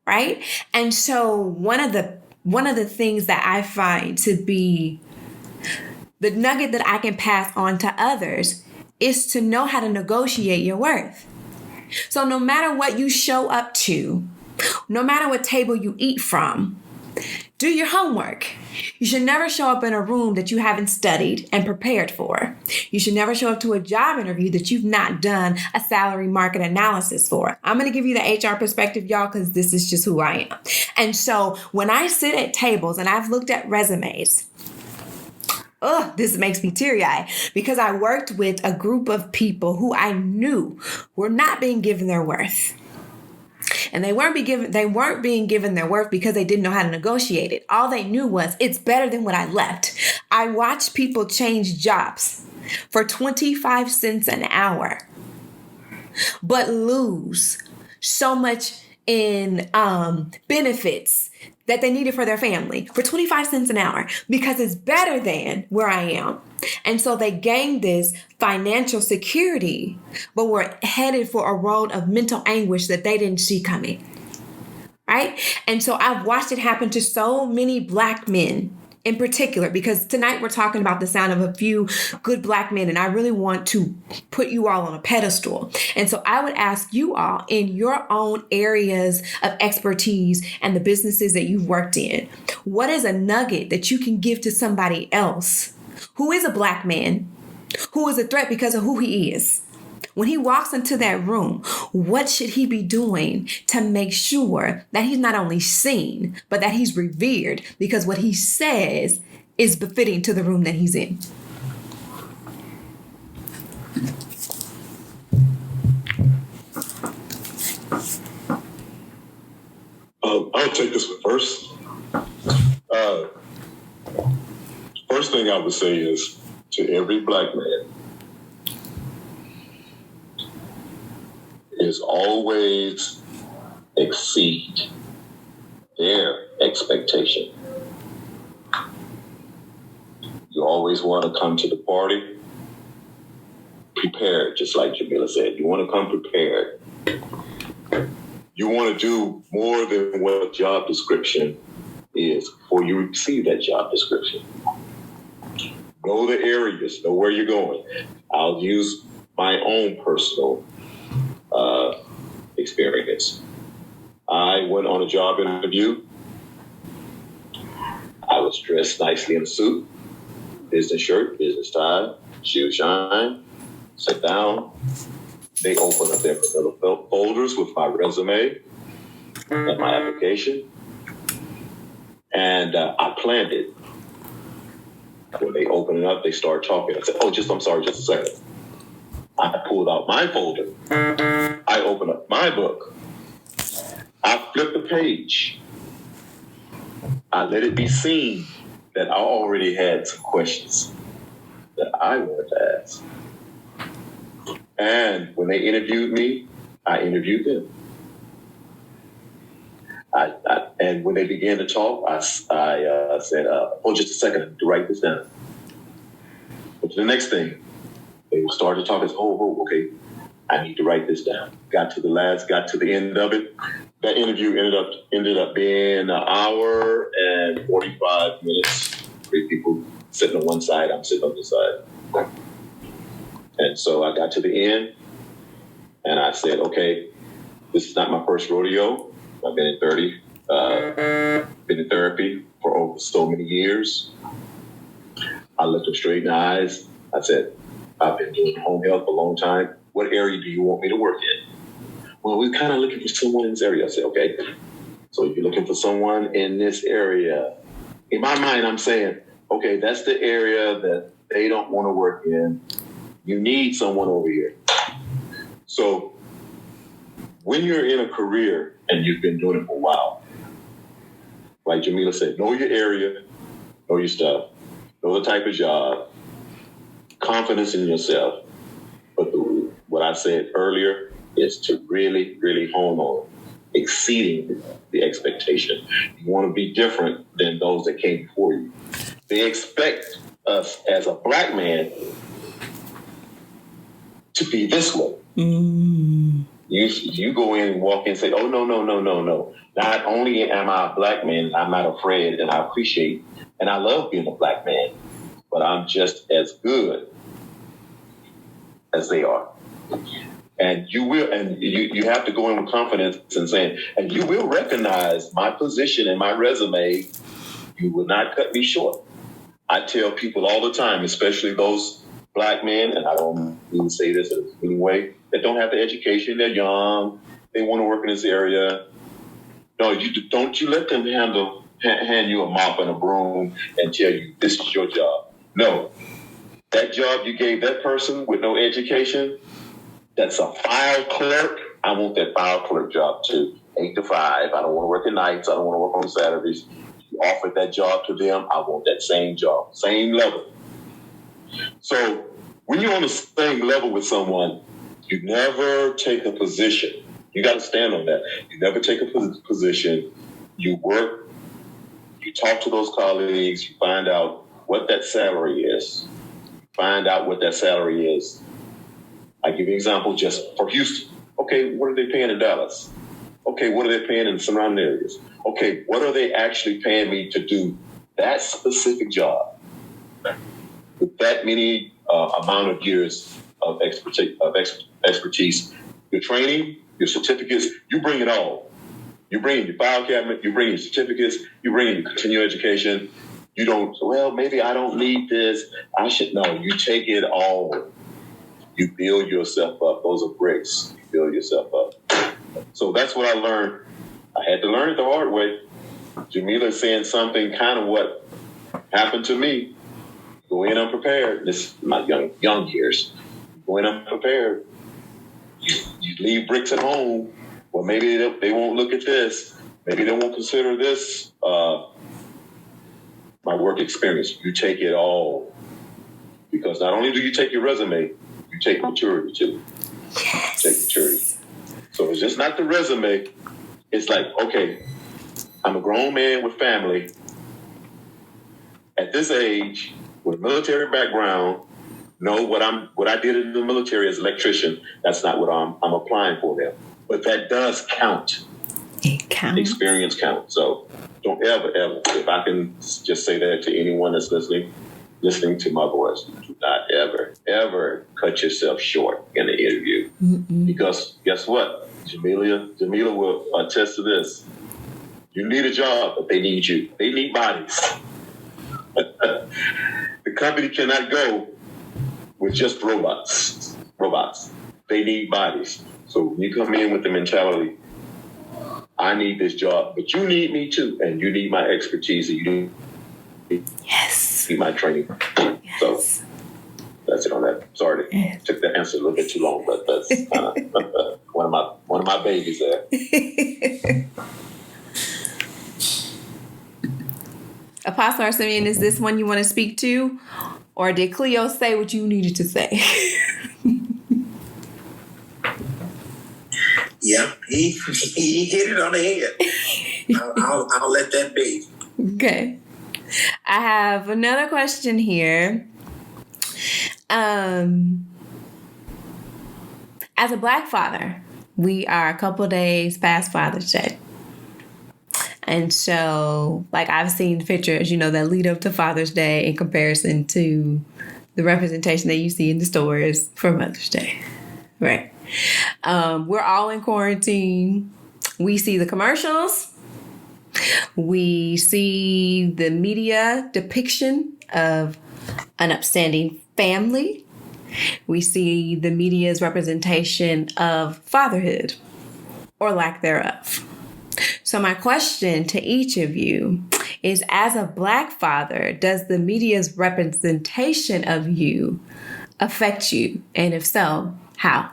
Right? And so one of the things that I find to be the nugget that I can pass on to others is to know how to negotiate your worth. So no matter what you show up to, no matter what table you eat from, do your homework. You should never show up in a room that you haven't studied and prepared for. You should never show up to a job interview that you've not done a salary market analysis for. I'm going to give you the HR perspective, y'all, because this is just who I am. And so when I sit at tables and I've looked at resumes, this makes me teary-eyed, because I worked with a group of people who I knew were not being given their worth. And they weren't being given their worth because they didn't know how to negotiate it. All they knew was, it's better than what I left. I watched people change jobs for 25 cents an hour, but lose so much in benefits that they needed for their family for 25 cents an hour because it's better than where I am. And so they gained this financial security, but were headed for a road of mental anguish that they didn't see coming. Right? And so I've watched it happen to so many Black men in particular, because tonight we're talking about the sound of a few good Black men, and I really want to put you all on a pedestal. And so I would ask you all, in your own areas of expertise and the businesses that you've worked in, what is a nugget that you can give to somebody else who is a Black man, who is a threat because of who he is? When he walks into that room, what should he be doing to make sure that he's not only seen, but that he's revered, because what he says is befitting to the room that he's in? I'll take this one first. First thing I would say is, to every Black man, is always exceed their expectation. You always want to come to the party prepared, just like Jamila said. You want to come prepared. You want to do more than what job description is before you receive that job description. Know the areas, know where you're going. I'll use my own personal experience. I went on a job interview. I was dressed nicely in a suit, business shirt, business tie, shoe shine, sit down. They opened up their little folders with my resume and my application. And I planned it. When they opened it up, they start talking. I said, I'm sorry, just a second. I pulled out my folder. I opened up my book. I flipped the page. I let it be seen that I already had some questions that I wanted to ask. And when they interviewed me, I interviewed them. And when they began to talk, I said, just a second, to write this down. But the next thing, they started talking, okay, I need to write this down. Got to the end of it. That interview ended up being an hour and 45 minutes. 3 people sitting on one side, I'm sitting on the side. And so I got to the end and I said, okay, this is not my first rodeo. I've been in been in therapy for over so many years. I looked him straight in the eyes. I said, I've been doing home health for a long time. What area do you want me to work in? Well, we're kind of looking for someone in this area. I said, okay, so you're looking for someone in this area. In my mind, I'm saying, okay, that's the area that they don't want to work in. You need someone over here. So when you're in a career and you've been doing it for a while, like Jamila said, know your area, know your stuff, know the type of job, confidence in yourself. But what I said earlier is to really, really hone on exceeding the expectation. You want to be different than those that came before you. They expect us as a black man to be this way. You go in and walk in and say, oh, no. Not only am I a black man, I'm not afraid, and I appreciate and I love being a black man, but I'm just as good as they are. And you have to go in with confidence and saying, and you will recognize my position and my resume. You will not cut me short. I tell people all the time, especially those black men, and I don't even say this in any way, that don't have the education, they're young, they want to work in this area. No, don't you let them hand you a mop and a broom and tell you this is your job. No, that job you gave that person with no education, that's a file clerk. I want that file clerk job too. 8 to 5. I don't want to work at nights. I don't want to work on Saturdays. You offered that job to them. I want that same job, same level. So when you're on the same level with someone, you never take a position. You got to stand on that. You never take a position. You work. You talk to those colleagues. You find out what that salary is. I give you an example just for Houston. Okay, what are they paying in Dallas? Okay, what are they paying in the surrounding areas? Okay, what are they actually paying me to do that specific job with that many amount of years of expertise? Your training, your certificates, you bring it all. You bring in your file cabinet, you bring in your certificates, you bring in your continuing education. You don't, well, maybe I don't need this. I should know. You take it all. You build yourself up. Those are bricks. You build yourself up. So that's what I learned. I had to learn it the hard way. Jamila saying something kind of what happened to me. Go in unprepared. This is my young years. Go in unprepared. You leave bricks at home. Well, maybe they won't look at this. Maybe they won't consider this my work experience. You take it all. Because not only do you take your resume, you take maturity too. Yes. Take maturity. So it's just not the resume. It's like, okay, I'm a grown man with family. At this age, with a military background, know what I did in the military as an electrician. That's not what I'm applying for there. But that does count. It counts. Experience counts. So don't ever, if I can just say that to anyone that's listening to my voice, do not ever cut yourself short in an interview. Mm-mm. Because guess what? Jamila will attest to this. You need a job, but they need you. They need bodies. The company cannot go with just robots. They need bodies. So when you come in with the mentality, I need this job, but you need me too, and you need my expertise, and you need my training. Yes. So that's it on that. Sorry, took that answer a little bit too long, but that's one of my babies there. Apostle Arsenian, is this one you want to speak to, or did Cleo say what you needed to say? Yeah, he hit it on the head. I'll let that be. Okay. I have another question here. As a Black father, we are a couple days past Father's Day. And so, like, I've seen pictures, that lead up to Father's Day in comparison to the representation that you see in the stores for Mother's Day. Right. We're all in quarantine. We see the commercials. We see the media depiction of an upstanding family. We see the media's representation of fatherhood or lack thereof. So my question to each of you is, as a Black father, does the media's representation of you affect you? And if so, how?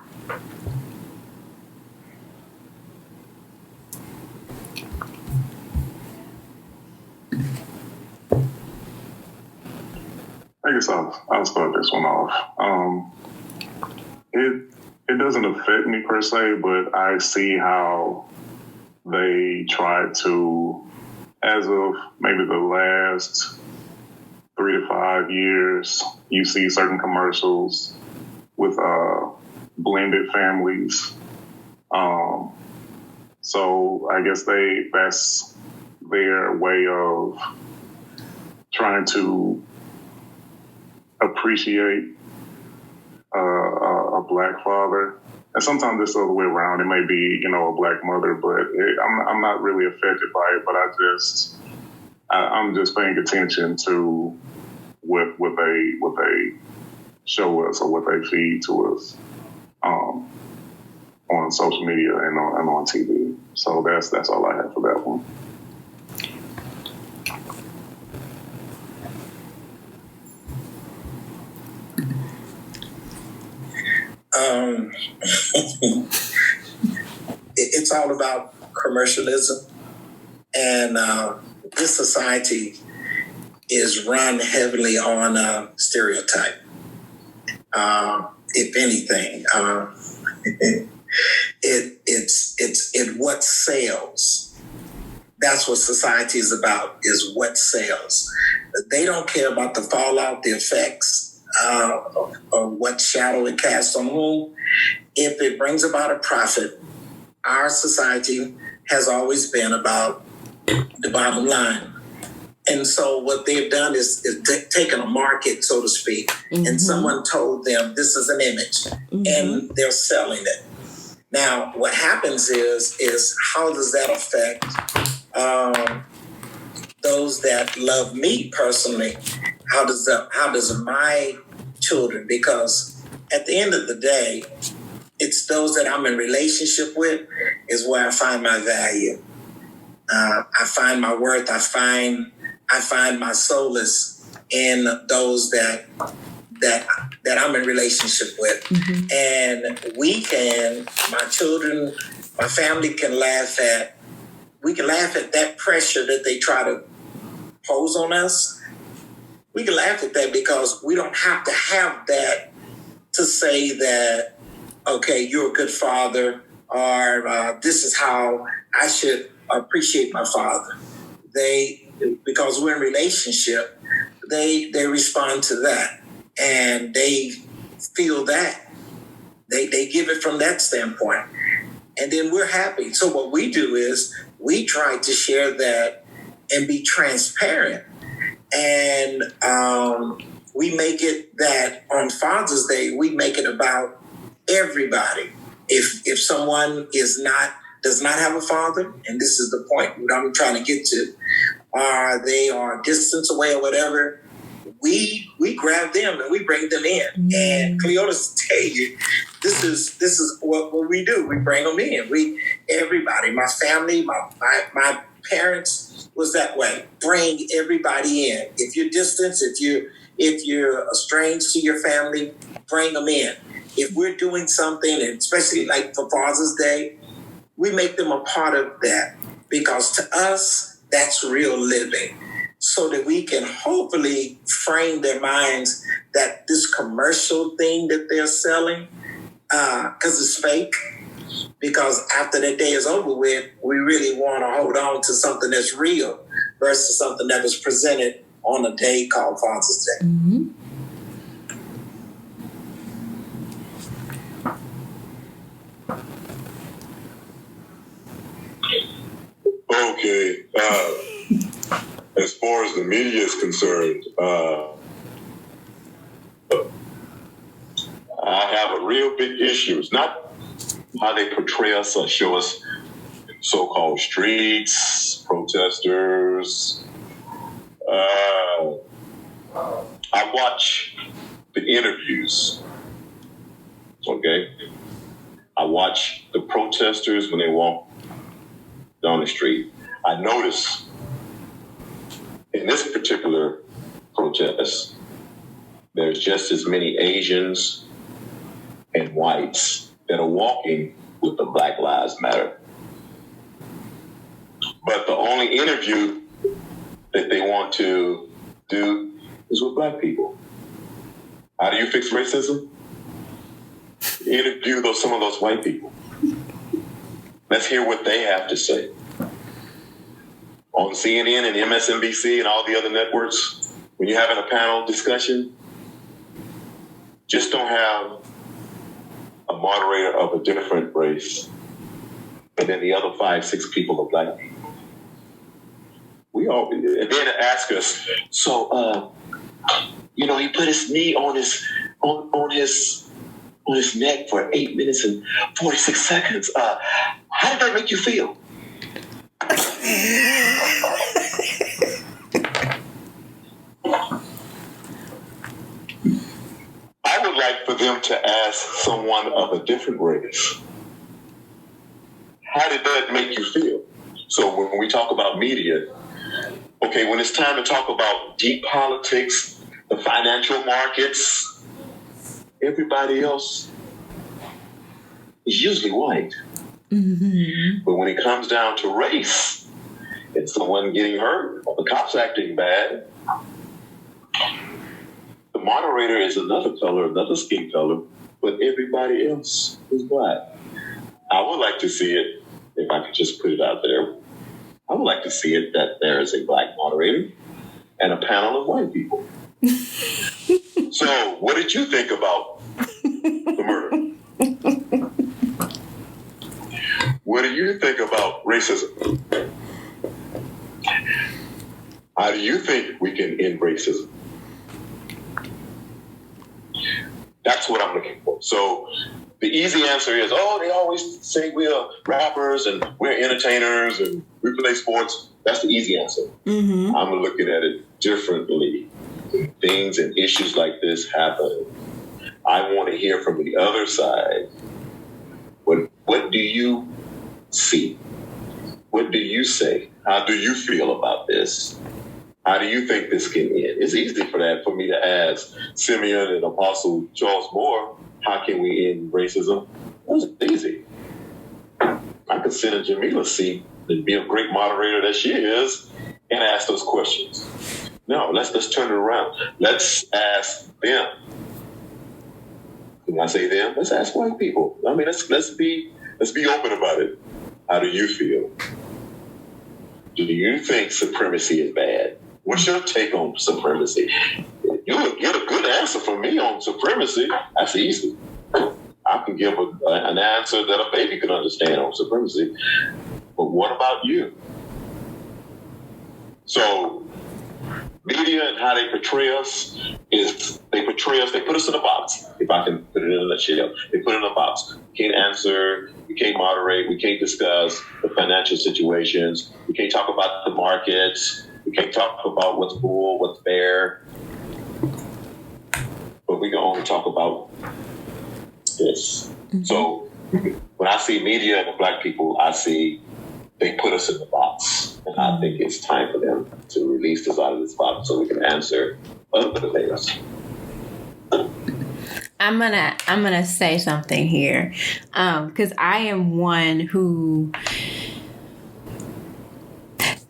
I guess I'll start this one off. It doesn't affect me per se, but I see how they try to, as of maybe the last 3 to 5 years, you see certain commercials with blended families. So I guess that's their way of trying to appreciate a Black father. And sometimes it's the other way around. It may be, a Black mother, but I'm not really affected by it. But I'm just paying attention to what they show us or what they feed to us on social media and on TV. So that's all I have for that one. It's all about commercialism, and this society is run heavily on stereotype. If anything, it's what sells. That's what society is about, is what sells. They don't care about the fallout, the effects, or what shadow it casts on whom. If it brings about a profit, our society has always been about the bottom line. And so what they've done is taken a market, so to speak, and someone told them this is an image, and they're selling it. Now, what happens is how does that affect those that love me personally? How does my children? Because at the end of the day, it's those that I'm in relationship with is where I find my value. I find my worth. I find my solace in those that I'm in relationship with. And my children, my family can laugh at that pressure that they try to pose on us. We can laugh at that because we don't have to have that to say that, okay, you're a good father, or this is how I should appreciate my father. Because we're in a relationship, they respond to that, and they feel that. They give it from that standpoint. And then we're happy. So what we do is we try to share that and be transparent. And we make it that on Father's Day, we make it about everybody. If someone does not have a father, and this is the point that I'm trying to get to, or they are distance away or whatever, we grab them and we bring them in. And Cleotis tell you, this is what we do. We bring them in. Everybody, my family, my parents was that way. Bring everybody in. If you're distant, if you're estranged to your family, bring them in. If we're doing something, and especially like for Father's Day, we make them a part of that, because to us, that's real living. So that we can hopefully frame their minds that this commercial thing that they're selling, because it's fake, because after that day is over with, we really want to hold on to something that's real versus something that was presented on a day called Father's Day. Okay. As far as the media is concerned, real big issues, not how they portray us or show us so-called streets, protesters. I watch the interviews, okay? I watch the protesters when they walk down the street. I notice in this particular protest, there's just as many Asians and whites that are walking with the Black Lives Matter. But the only interview that they want to do is with black people. How do you fix racism? Interview some of those white people. Let's hear what they have to say. On CNN and MSNBC and all the other networks, when you're having a panel discussion, just don't have a moderator of a different race and then the other 5, 6 people are black people. And then ask us, so, he put his knee on his neck for 8 minutes and 46 seconds. How did that make you feel? I would like for them to ask someone of a different race, how did that make you feel? So when we talk about media, okay, when it's time to talk about deep politics, the financial markets, everybody else is usually white. Mm-hmm. But when it comes down to race and someone getting hurt or the cops acting bad, the moderator is another color, another skin color, but everybody else is black. I would like to see it, if I could just put it out there, I would like to see it that there is a black moderator and a panel of white people. So, what did you think about the murder? What do you think about racism? How do you think we can end racism? That's what I'm looking for. So, the easy answer is, they always say we're rappers and we're entertainers and we play sports. That's the easy answer. Mm-hmm. I'm looking at it differently. Things and issues like this happen. I want to hear from the other side. What do you see? What do you say? How do you feel about this? How do you think this can end? It's easy for me to ask Simeon and Apostle Charles Moore, how can we end racism? That's easy. I could sit in Jamila's seat and be a great moderator that she is and ask those questions. No, let's turn it around. Let's ask them. When I say them, let's ask white people. I mean, let's be open about it. How do you feel? Do you think supremacy is bad? What's your take on supremacy? You'll get a good answer from me on supremacy. That's easy. I can give an answer that a baby can understand on supremacy. But what about you? So, media and how they portray us is they put us in a box. If I can put it in a nutshell, they put it in a box. We can't answer, we can't moderate, we can't discuss the financial situations, we can't talk about the markets, we can't talk about what's bull, what's bear. But we can only talk about this. Mm-hmm. So when I see media and the black people, I see they put us in the box. And I think it's time for them to release us out of this box so we can answer other things. I'm gonna say something here, because I am one who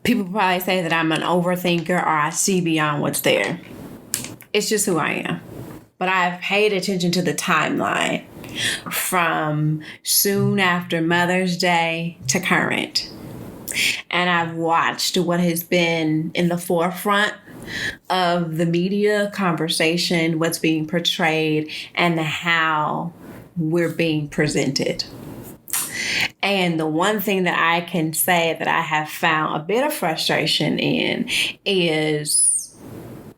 people probably say that I'm an overthinker or I see beyond what's there. It's just who I am. But I've paid attention to the timeline from soon after Mother's Day to current. And I've watched what has been in the forefront of the media conversation, what's being portrayed, and how we're being presented. And the one thing that I can say that I have found a bit of frustration in is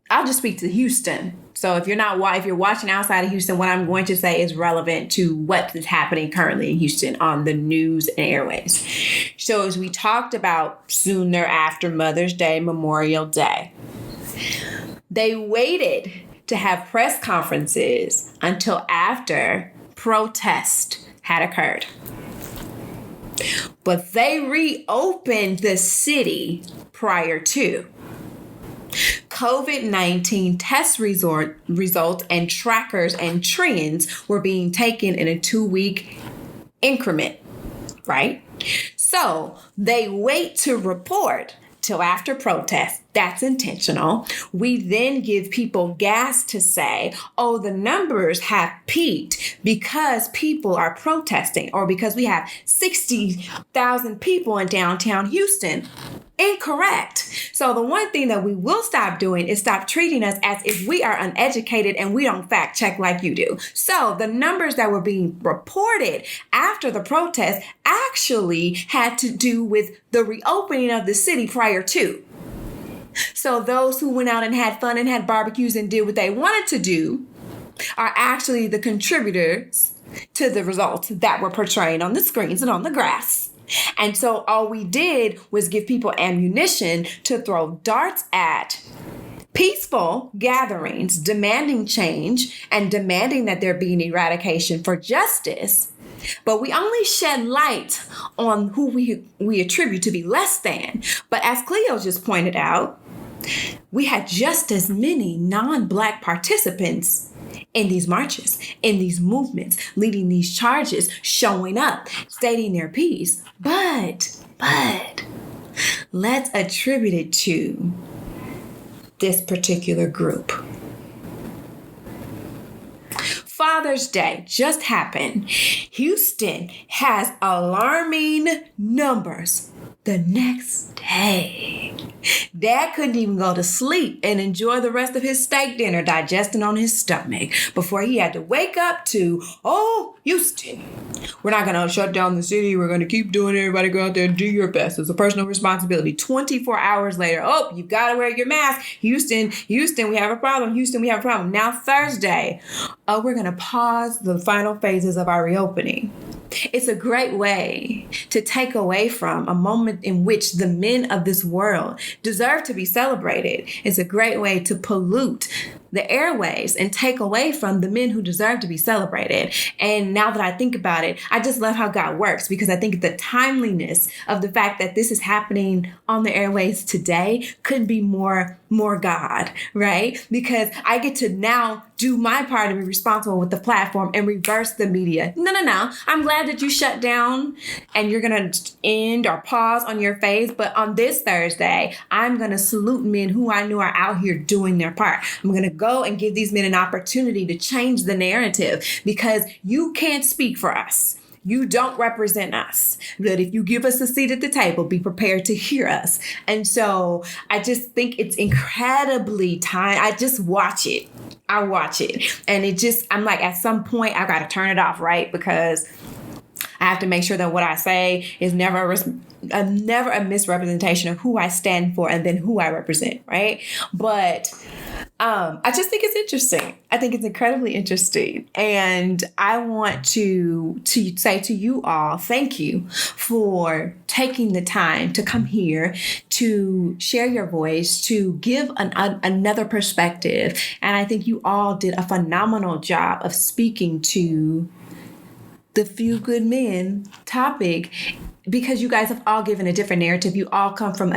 I'll just speak to Houston. So if you're watching outside of Houston, what I'm going to say is relevant to what is happening currently in Houston on the news and airways. So as we talked about soon thereafter Mother's Day, Memorial Day, they waited to have press conferences until after protest had occurred. But they reopened the city prior to. COVID-19 test results and trackers and trends were being taken in a 2-week increment, right? So they wait to report till after protest. That's intentional. We then give people gas to say, oh, the numbers have peaked because people are protesting or because we have 60,000 people in downtown Houston. Incorrect. So the one thing that we will stop doing is stop treating us as if we are uneducated and we don't fact check like you do. So the numbers that were being reported after the protest actually had to do with the reopening of the city prior to. So those who went out and had fun and had barbecues and did what they wanted to do are actually the contributors to the results that were portrayed on the screens and on the graphs. And so all we did was give people ammunition to throw darts at peaceful gatherings, demanding change and demanding that there be an eradication for justice. But we only shed light on who we attribute to be less than. But as Cleo just pointed out, we had just as many non-Black participants in these marches, in these movements, leading these charges, showing up, stating their piece. But let's attribute it to this particular group. Father's Day just happened. Houston has alarming numbers the next day. Dad couldn't even go to sleep and enjoy the rest of his steak dinner digesting on his stomach before he had to wake up to, oh, Houston, we're not going to shut down the city. We're going to keep doing it. Everybody go out there and do your best. It's a personal responsibility. 24 hours later, oh, you've got to wear your mask. Houston, we have a problem. Houston, we have a problem. Now Thursday, oh, we're going to pause the final phases of our reopening. It's a great way to take away from a moment in which the men of this world deserve to be celebrated. It's a great way to pollute the airways and take away from the men who deserve to be celebrated. And now that I think about it, I just love how God works, because I think the timeliness of the fact that this is happening on the airways today couldn't be more God, right? Because I get to now do my part and be responsible with the platform and reverse the media. No. I'm glad that you shut down and you're going to end or pause on your phase. But on this Thursday, I'm going to salute men who I knew are out here doing their part. I'm going to go and give these men an opportunity to change the narrative, because you can't speak for us. You don't represent us. But if you give us a seat at the table, be prepared to hear us. And so I just think it's incredibly time. I just watch it. I watch it. And I'm like, at some point, I got to turn it off, right? Because I have to make sure that what I say is never a misrepresentation of who I stand for and then who I represent, right? But I just think it's interesting. I think it's incredibly interesting. And I want to say to you all, thank you for taking the time to come here, to share your voice, to give another perspective. And I think you all did a phenomenal job of speaking to the few good men topic, because you guys have all given a different narrative. You all come from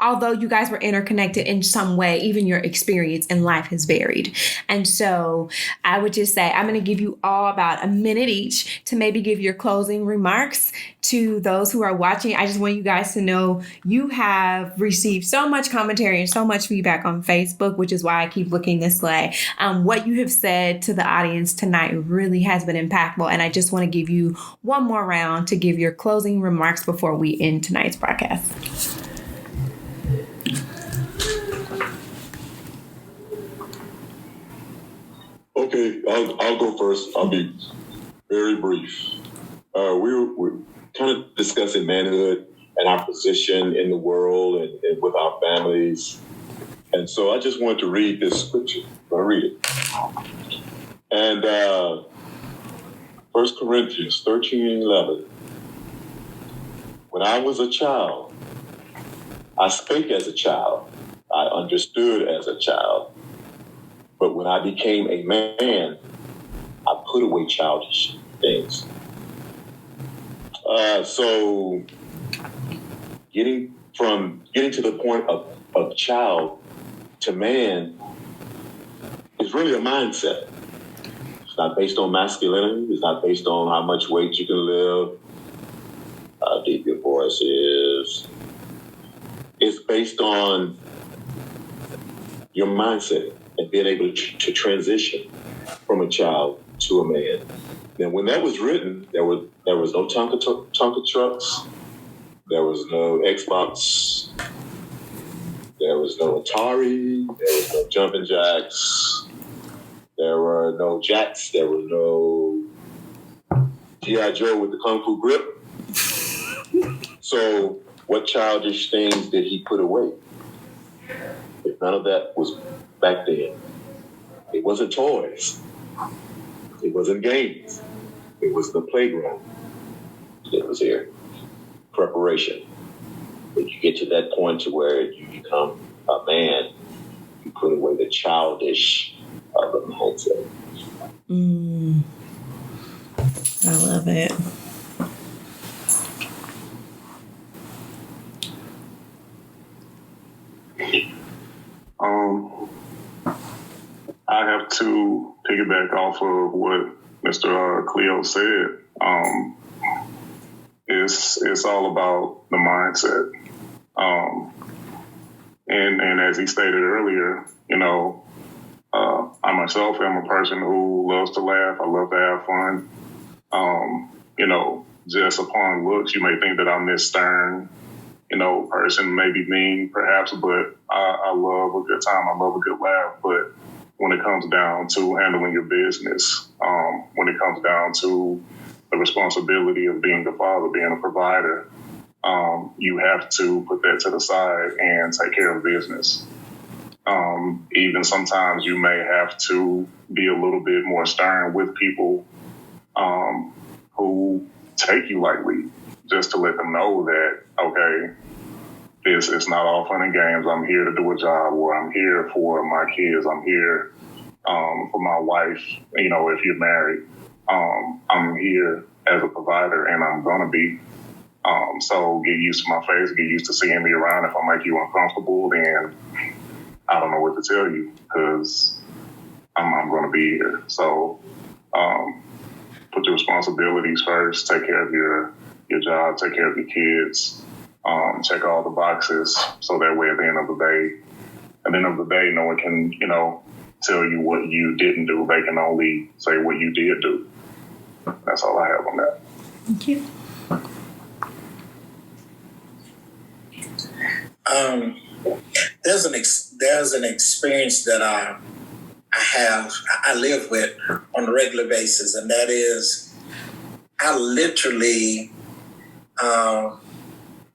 although you guys were interconnected in some way, even your experience in life has varied. And so I would just say, I'm going to give you all about a minute each to maybe give your closing remarks to those who are watching. I just want you guys to know you have received so much commentary and so much feedback on Facebook, which is why I keep looking this way. What you have said to the audience tonight really has been impactful. And I just want to give you one more round to give your closing remarks before we end tonight's broadcast. Okay, I'll go first. I'll be very brief. We're kind of discussing manhood and our position in the world and with our families. And so I just wanted to read this scripture. I'm going to read it. And 1 Corinthians 13:11. When I was a child, I spake as a child. I understood as a child. But when I became a man, I put away childish things. So getting to the point of child to man is really a mindset. It's not based on masculinity. It's not based on how much weight you can lift, how deep your voice is. It's based on your mindset and being able to transition from a child to a man. And when that was written, there was no Tonka trucks, there was no Xbox, there was no Atari, there was no jumping jacks, there were no jacks, there was no G.I. Joe with the Kung Fu grip. So what childish things did he put away? If none of that was back then. It wasn't toys. It wasn't games. It was the playground. It was here. Preparation. When you get to that point to where you become a man, you put away the childish of the mindset. I love it. I have to piggyback off of what Mr. Cleo said. It's all about the mindset. And as he stated earlier, I myself am a person who loves to laugh. I love to have fun. Just upon looks, you may think that I'm this stern, person, maybe mean perhaps, but I love a good time. I love a good laugh. But when it comes down to handling your business, when it comes down to the responsibility of being a father, being a provider, you have to put that to the side and take care of business. Even sometimes you may have to be a little bit more stern with people who take you lightly, just to let them know that, okay, it's not all fun and games. I'm here to do a job, or I'm here for my kids. I'm here for my wife, if you're married. I'm here as a provider, and I'm going to be. So get used to my face, get used to seeing me around. If I make you uncomfortable, then I don't know what to tell you, because I'm going to be here. So put your responsibilities first. Take care of your job. Take care of your kids. Check all the boxes, so that way at the end of the day, no one can, tell you what you didn't do. They can only say what you did do. That's all I have on that. Thank you. There's an experience that I live with on a regular basis, and that is I literally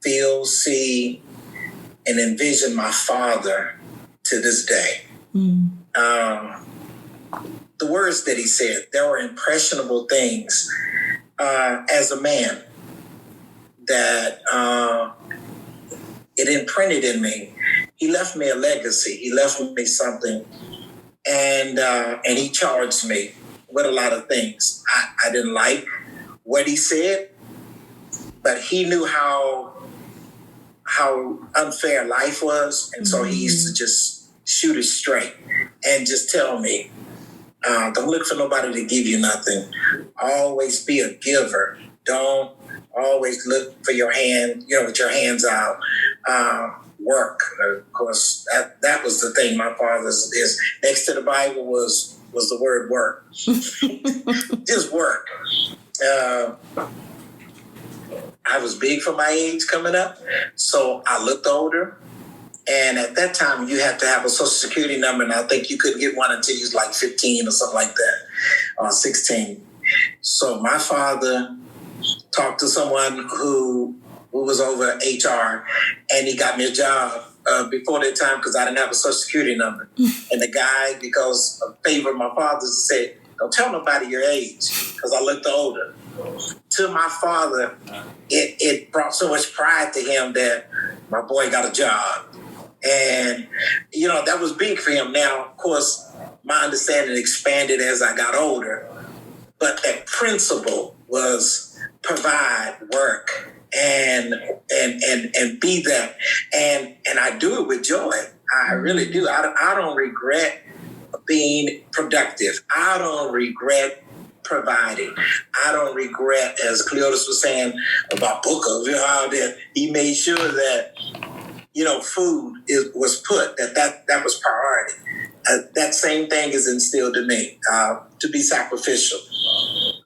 feel, see, and envision my father to this day. The words that he said, there were impressionable things as a man that it imprinted in me. He left me a legacy. He left me something, and he charged me with a lot of things. I didn't like what he said, but he knew how unfair life was, and so he used to just shoot it straight and just tell me, don't look for nobody to give you nothing. Always be a giver. Don't always look for your hand, with your hands out. Work. Of course, that was the thing. My father's is next to the Bible was the word work. Just work. I was big for my age coming up, so I looked older. And at that time, you had to have a Social Security number, and I think you couldn't get one until you was like 15 or something like that, or 16. So my father talked to someone who was over HR, and he got me a job before that time because I didn't have a social security number. And the guy, because of favor of my father, said, don't tell nobody your age because I looked older. To my father, it brought so much pride to him that my boy got a job. And, that was big for him. Now, of course, my understanding expanded as I got older. But that principle was provide, work, and be that. And I do it with joy. I really do. I don't regret being productive. I don't regret providing. I don't regret, as Cleotis was saying about Booker, how that he made sure that food was put, that was priority. That same thing is instilled in me, to be sacrificial.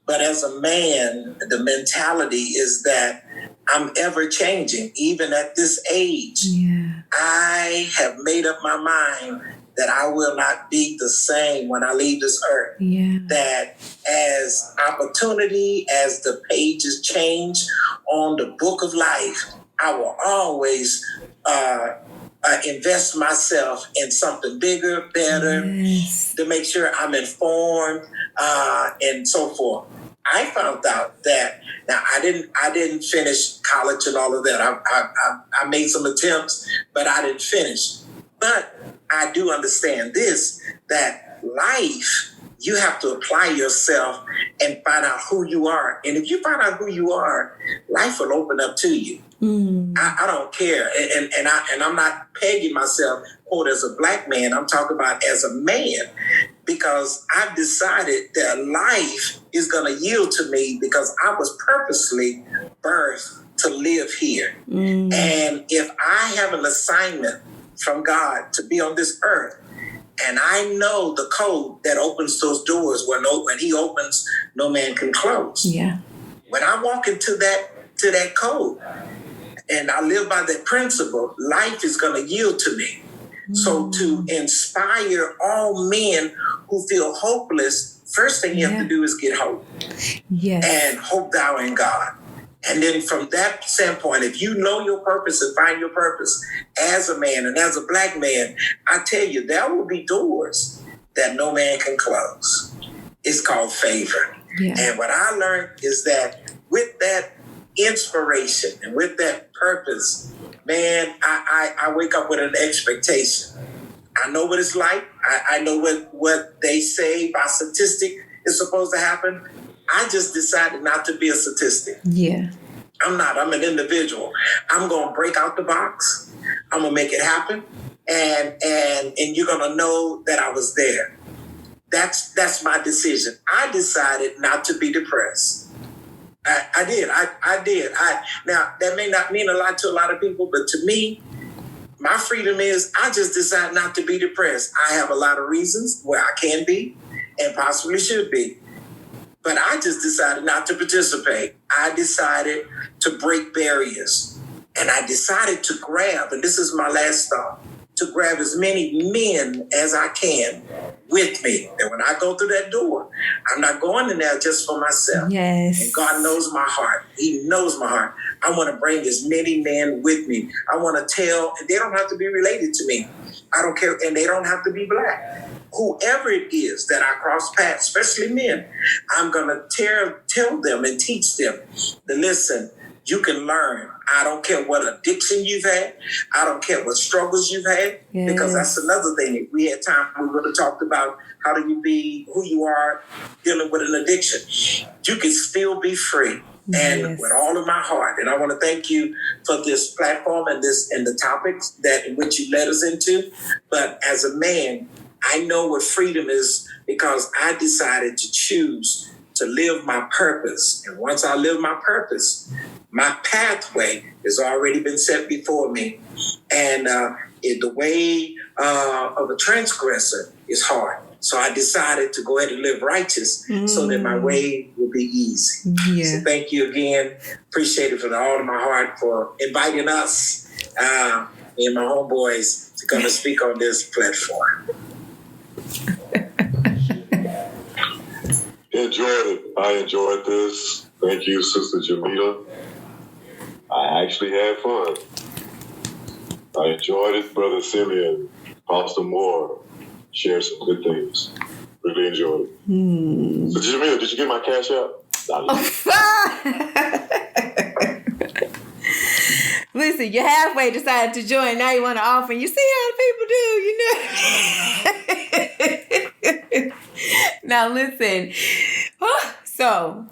But as a man, the mentality is that I'm ever changing, even at this age. Yeah. I have made up my mind that I will not be the same when I leave this earth. Yeah. That as opportunity, as the pages change on the book of life, I will always invest myself in something bigger, better, Yes. to make sure I'm informed, and so forth. I found out that now I didn't finish college and all of that. I made some attempts, but I didn't finish. But I do understand this, that life, you have to apply yourself and find out who you are. And if you find out who you are, life will open up to you. I don't care. And I'm not pegging myself, quote, as a black man. I'm talking about as a man, because I've decided that life is going to yield to me because I was purposely birthed to live here. And if I have an assignment from God to be on this earth, and I know the code that opens those doors when he opens, no man can close. Yeah. When I walk into that code and I live by that principle, life is going to yield to me. So to inspire all men who feel hopeless, first thing you have to do is get hope. Yes. And hope thou in God. And then from that standpoint, if you know your purpose and find your purpose as a man and as a black man, I tell you, there will be doors that no man can close. It's called favor. Yeah. And what I learned is that with that inspiration and with that purpose, man, I wake up with an expectation. I know what it's like. I know what they say by statistic is supposed to happen. I just decided not to be a statistic. Yeah. I'm not. I'm an individual. I'm going to break out the box. I'm going to make it happen. And you're going to know that I was there. That's my decision. I decided not to be depressed. I did. Now, that may not mean a lot to a lot of people, but to me, my freedom is I just decide not to be depressed. I have a lot of reasons where I can be and possibly should be. But I just decided not to participate. I decided to break barriers. And I decided to grab, and this is my last thought, to grab as many men as I can with me. And when I go through that door, I'm not going in there just for myself. Yes. And God knows my heart. He knows my heart. I want to bring as many men with me. I want to tell, and they don't have to be related to me. I don't care, and they don't have to be black. Whoever it is that I cross paths, especially men, I'm going to tell them and teach them to listen. You can learn. I don't care what addiction you've had. I don't care what struggles you've had, because that's another thing. If we had time, we would have talked about how do you be who you are dealing with an addiction. You can still be free. And with all of my heart, and I want to thank you for this platform and the topics that in which you led us into. But as a man, I know what freedom is because I decided to choose to live my purpose. And once I live my purpose, my pathway has already been set before me. And the way of a transgressor is hard. So I decided to go ahead and live righteous so that my way will be easy. Yeah. So thank you again. Appreciate it from all of my heart for inviting us, me and my homeboys, to come and speak on this platform. Enjoyed it. I enjoyed this. Thank you, Sister Jamila. I actually had fun. I enjoyed it, Brother Simeon. Pastor Moore shared some good things. Really enjoyed it. So, Jamil, did you get my cash out? Listen, you halfway decided to join. Now you want to offer. You see how people do, you know? Now listen. So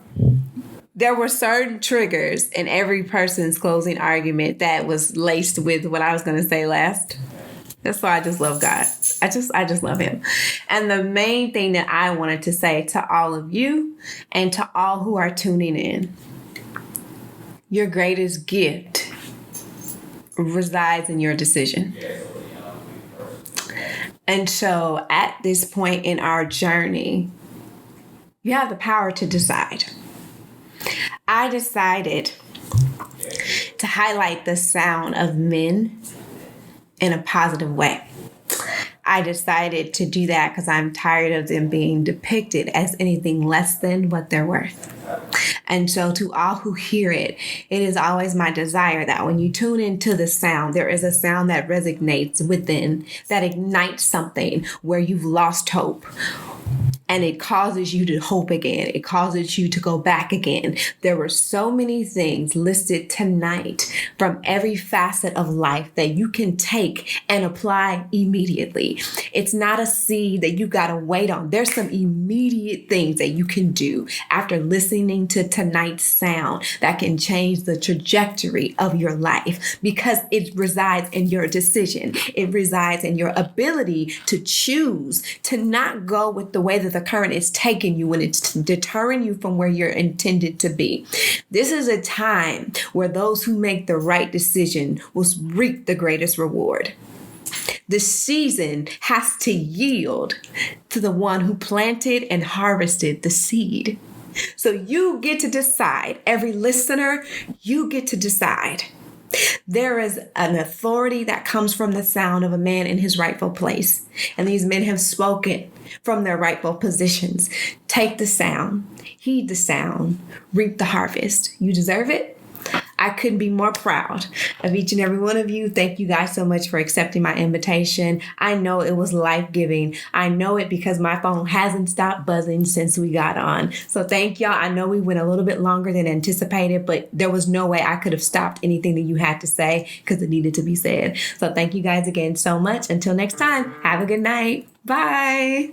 there were certain triggers in every person's closing argument that was laced with what I was going to say last. That's why I just love God. I just love him. And the main thing that I wanted to say to all of you and to all who are tuning in, your greatest gift resides in your decision. And so at this point in our journey, you have the power to decide. I decided to highlight the sound of men in a positive way. I decided to do that because I'm tired of them being depicted as anything less than what they're worth. And so to all who hear it, it is always my desire that when you tune into the sound, there is a sound that resonates within, that ignites something where you've lost hope. And it causes you to hope again. It causes you to go back again. There were so many things listed tonight from every facet of life that you can take and apply immediately. It's not a seed that you got to wait on. There's some immediate things that you can do after listening to tonight's sound that can change the trajectory of your life because it resides in your decision. It resides in your ability to choose to not go with the way that the current is taking you when it's deterring you from where you're intended to be. This is a time where those who make the right decision will reap the greatest reward. The season has to yield to the one who planted and harvested the seed. So you get to decide. Every listener, you get to decide. There is an authority that comes from the sound of a man in his rightful place. And these men have spoken from their rightful positions. Take the sound, heed the sound, reap the harvest. You deserve it. I couldn't be more proud of each and every one of you. Thank you guys so much for accepting my invitation. I know it was life-giving. I know it because my phone hasn't stopped buzzing since we got on. So thank y'all. I know we went a little bit longer than anticipated, but there was no way I could have stopped anything that you had to say because it needed to be said. So thank you guys again so much. Until next time, have a good night. Bye.